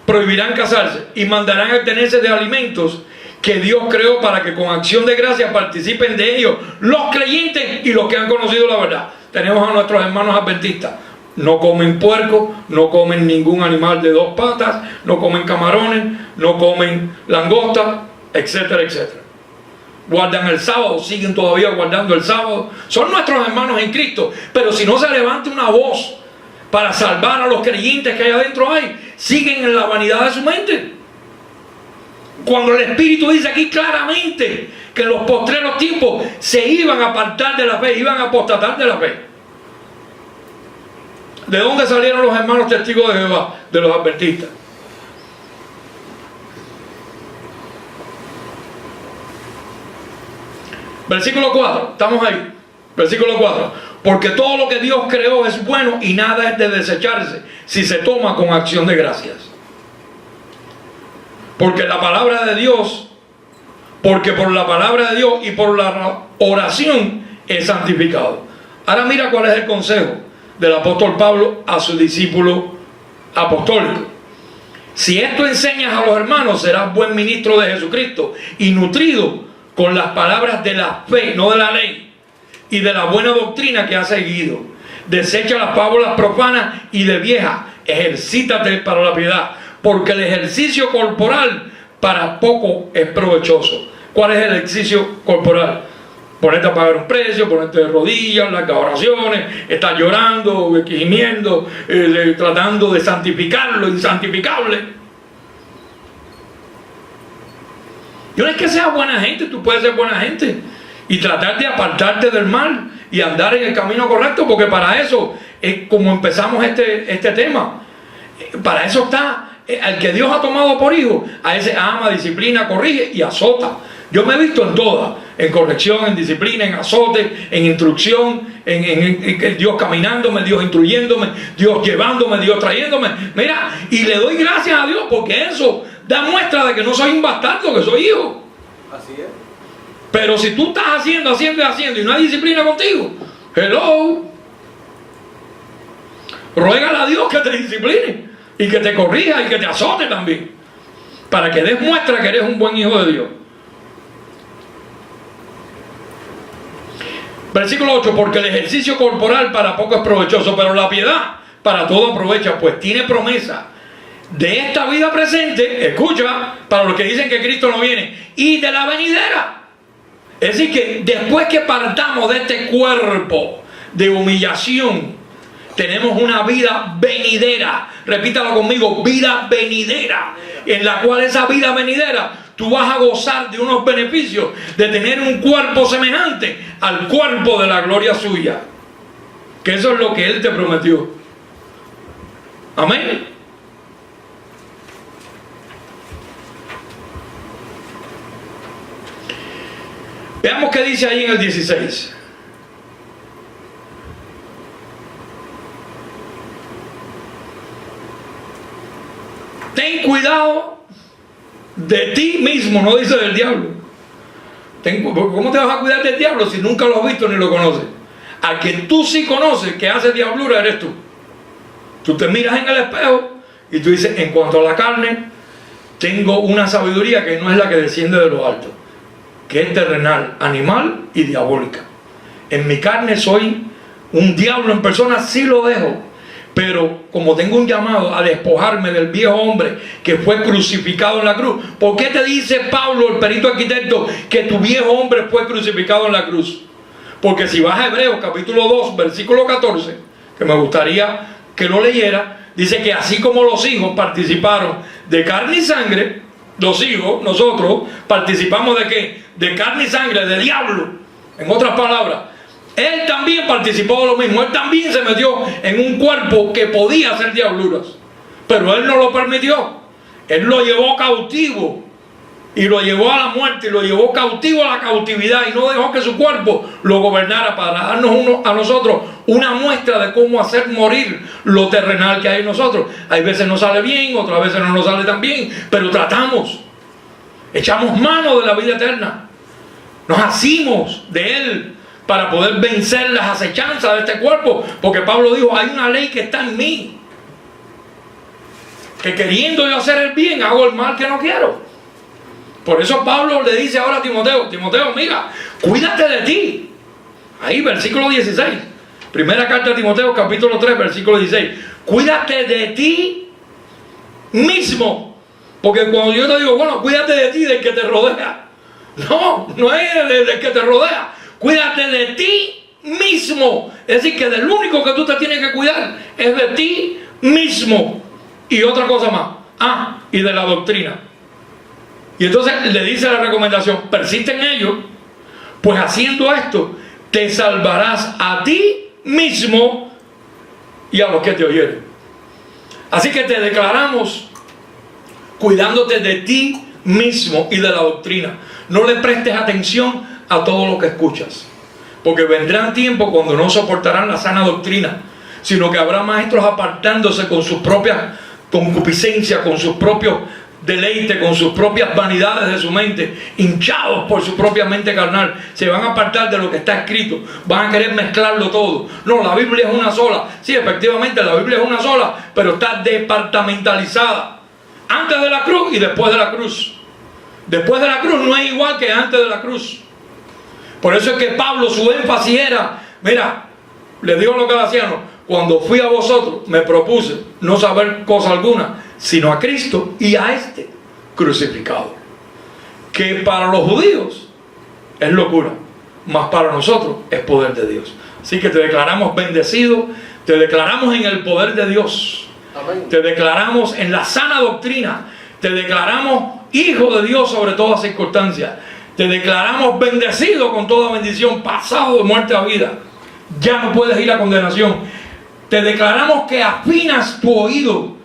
prohibirán casarse y mandarán abstenerse de alimentos que Dios creó para que con acción de gracia participen de ellos los creyentes y los que han conocido la verdad. Tenemos a nuestros hermanos adventistas. No comen puerco, no comen ningún animal de dos patas, no comen camarones, no comen langosta, etcétera, etcétera. Guardan el sábado, siguen todavía guardando el sábado. Son nuestros hermanos en Cristo. Pero si no se levanta una voz para salvar a los creyentes que hay adentro siguen en la vanidad de su mente. Cuando el Espíritu dice aquí claramente que en los postreros tiempos se iban a apartar de la fe, iban a apostatar de la fe. ¿De dónde salieron los hermanos testigos de Jehová? De los adventistas. Versículo 4, estamos ahí. Versículo 4. Porque todo lo que Dios creó es bueno y nada es de desecharse si se toma con acción de gracias. Porque la palabra de Dios, porque por la palabra de Dios y por la oración es santificado. Ahora mira cuál es el consejo del apóstol Pablo a su discípulo apostólico. Si esto enseñas a los hermanos, serás buen ministro de Jesucristo y nutrido con las palabras de la fe, no de la ley, y de la buena doctrina que has seguido. Desecha las fábulas profanas y de vieja, ejercítate para la piedad, porque el ejercicio corporal para poco es provechoso. ¿Cuál es el ejercicio corporal? Ponerte a pagar un precio, ponerte de rodillas, las oraciones, estar llorando, gimiendo, tratando de santificar lo insantificable. Y no es que seas buena gente, tú puedes ser buena gente y tratar de apartarte del mal y andar en el camino correcto, porque para eso es como empezamos este tema. Para eso está el que Dios ha tomado por hijo, a ese ama, disciplina, corrige y azota. Yo me he visto en todas, en corrección, en disciplina, en azote, en instrucción, en Dios caminándome, Dios instruyéndome, Dios llevándome, Dios trayéndome. Mira, y le doy gracias a Dios porque eso da muestra de que no soy un bastardo, que soy hijo. Así es. Pero si tú estás haciendo y no hay disciplina contigo, hello, ruégale a Dios que te discipline y que te corrija y que te azote también, para que des muestra que eres un buen hijo de Dios. Versículo 8, porque el ejercicio corporal para poco es provechoso, pero la piedad para todo aprovecha, pues tiene promesa de esta vida presente, escucha, para los que dicen que Cristo no viene, y de la venidera. Es decir, que después que partamos de este cuerpo de humillación, tenemos una vida venidera. Repítalo conmigo, vida venidera, en la cual esa vida venidera tú vas a gozar de unos beneficios de tener un cuerpo semejante al cuerpo de la gloria suya, que eso es lo que Él te prometió. Amén. Veamos qué dice ahí en el 16. Ten cuidado de ti mismo, no dice del diablo. ¿Cómo te vas a cuidar del diablo si nunca lo has visto ni lo conoces? A quien tú sí conoces que hace diablura eres tú. Tú te miras en el espejo y tú dices, en cuanto a la carne, tengo una sabiduría que no es la que desciende de lo alto, que es terrenal, animal y diabólica. En mi carne soy un diablo en persona, sí lo dejo. Pero como tengo un llamado a despojarme del viejo hombre que fue crucificado en la cruz. ¿Por qué te dice Pablo, el perito arquitecto, que tu viejo hombre fue crucificado en la cruz? Porque si vas a Hebreos capítulo 2, versículo 14, que me gustaría que lo leyera, dice que así como los hijos participaron de carne y sangre, los hijos, nosotros, participamos ¿de qué? De carne y sangre, de diablo. En otras palabras, él también participó de lo mismo. Él también se metió en un cuerpo que podía hacer diabluras, pero él no lo permitió. Él lo llevó cautivo y lo llevó a la muerte y lo llevó cautivo a la cautividad, y no dejó que su cuerpo lo gobernara, para darnos a nosotros una muestra de cómo hacer morir lo terrenal que hay en nosotros. Hay veces nos sale bien, otras veces no nos sale tan bien, pero tratamos, echamos mano de la vida eterna, nos asimos de él para poder vencer las acechanzas de este cuerpo, porque Pablo dijo: hay una ley que está en mí, que queriendo yo hacer el bien, hago el mal que no quiero. Por eso Pablo le dice ahora a Timoteo: Timoteo, mira, cuídate de ti. Ahí, versículo 16. Primera carta de Timoteo, capítulo 3, versículo 16. Cuídate de ti mismo. Porque cuando yo te digo, bueno, cuídate de ti, del que te rodea. No es del que te rodea. Cuídate de ti mismo. Es decir, que del único que tú te tienes que cuidar es de ti mismo. Y otra cosa más. Y de la doctrina. Y entonces le dice la recomendación: persiste en ello, pues haciendo esto te salvarás a ti mismo y a los que te oyeren. Así que te declaramos cuidándote de ti mismo y de la doctrina. No le prestes atención a todo lo que escuchas, porque vendrán tiempos cuando no soportarán la sana doctrina, sino que habrá maestros apartándose con sus propias concupiscencias, con sus propios deleite, con sus propias vanidades de su mente, hinchados por su propia mente carnal. Se van a apartar de lo que está escrito, van a querer mezclarlo todo. No, la Biblia es una sola. Sí, efectivamente la Biblia es una sola, pero está departamentalizada, antes de la cruz y después de la cruz. Después de la cruz no es igual que antes de la cruz. Por eso es que Pablo, su énfasis era: mira, le digo a los galatianos, cuando fui a vosotros me propuse no saber cosa alguna, sino a Cristo y a este crucificado, que para los judíos es locura, mas para nosotros es poder de Dios. Así que te declaramos bendecido, te declaramos en el poder de Dios. Amén. Te declaramos en la sana doctrina, te declaramos hijo de Dios sobre todas circunstancias, te declaramos bendecido con toda bendición, pasado de muerte a vida, ya no puedes ir a condenación. Te declaramos que afinas tu oído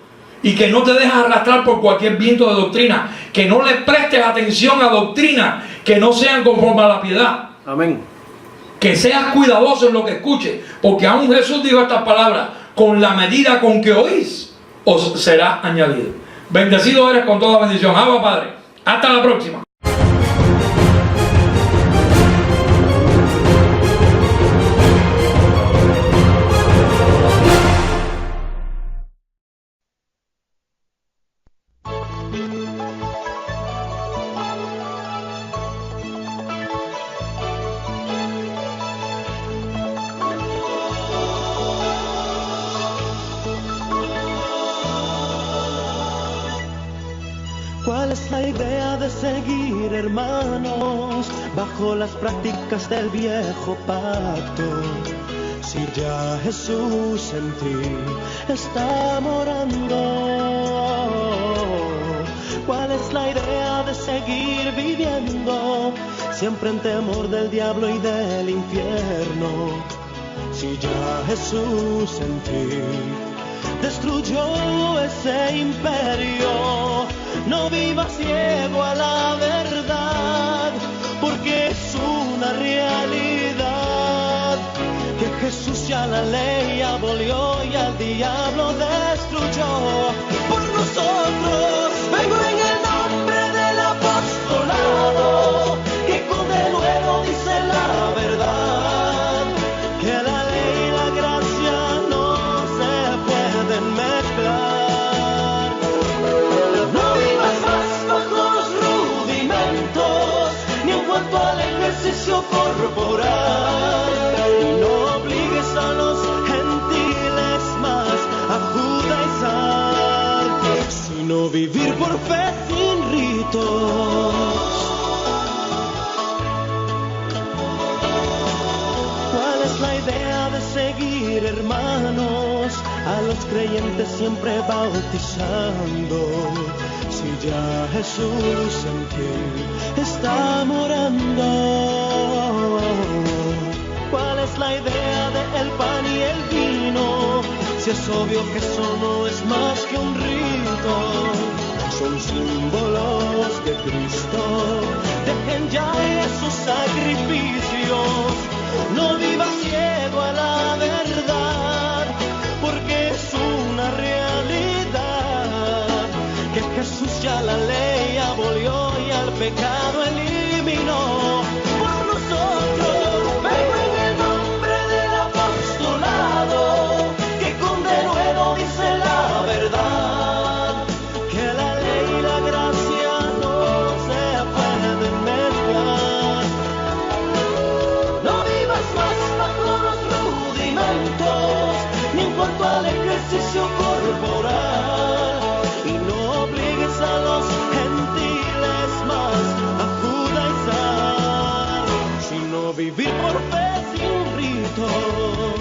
y que no te dejas arrastrar por cualquier viento de doctrina, que no le prestes atención a doctrina que no sean conforme a la piedad. Amén. Que seas cuidadoso en lo que escuches, porque aún Jesús dijo estas palabras: con la medida con que oís os será añadido. Bendecido eres con toda bendición. Abba Padre, hasta la próxima. ¿Cuál es la idea de seguir, hermanos, bajo las prácticas del viejo pacto? Si ya Jesús en ti está morando. ¿Cuál es la idea de seguir viviendo siempre en temor del diablo y del infierno? Si ya Jesús en ti destruyó ese imperio, no vivas ciego a la verdad, porque es una realidad que Jesús ya la ley abolió y al diablo destruyó. Por nosotros vengo en el nombre del apostolado, que con denuedo dice la verdad, que la ley y la gracia no se pueden mezclar. No vivas más bajo los rudimentos, ni en cuanto al ejercicio corporal, y no obligues a los gentiles más a judaizar, sino vivir por fe sin ritos. ¿Cuál es la idea de seguir, hermanos, a los creyentes siempre bautizando? si ya Jesús en ti está morando. ¿Cuál es la idea del pan y el vino? Si es obvio que eso no es más que un rito, son símbolos de Cristo. Dejen ya esos sacrificios, no viva ciego a la verdad, porque es una realidad que Jesús ya la ley abolió y al pecado eliminó. Por nosotros vengo en el nombre del apostolado, que con denuedo dice la verdad, que la ley y la gracia no se pueden mezclar. No vivas más bajo los rudimentos, ni en cuanto al ejercicio corporal, y no obligues a los gentiles más a judaizar, sino vivir por fe sin ritos.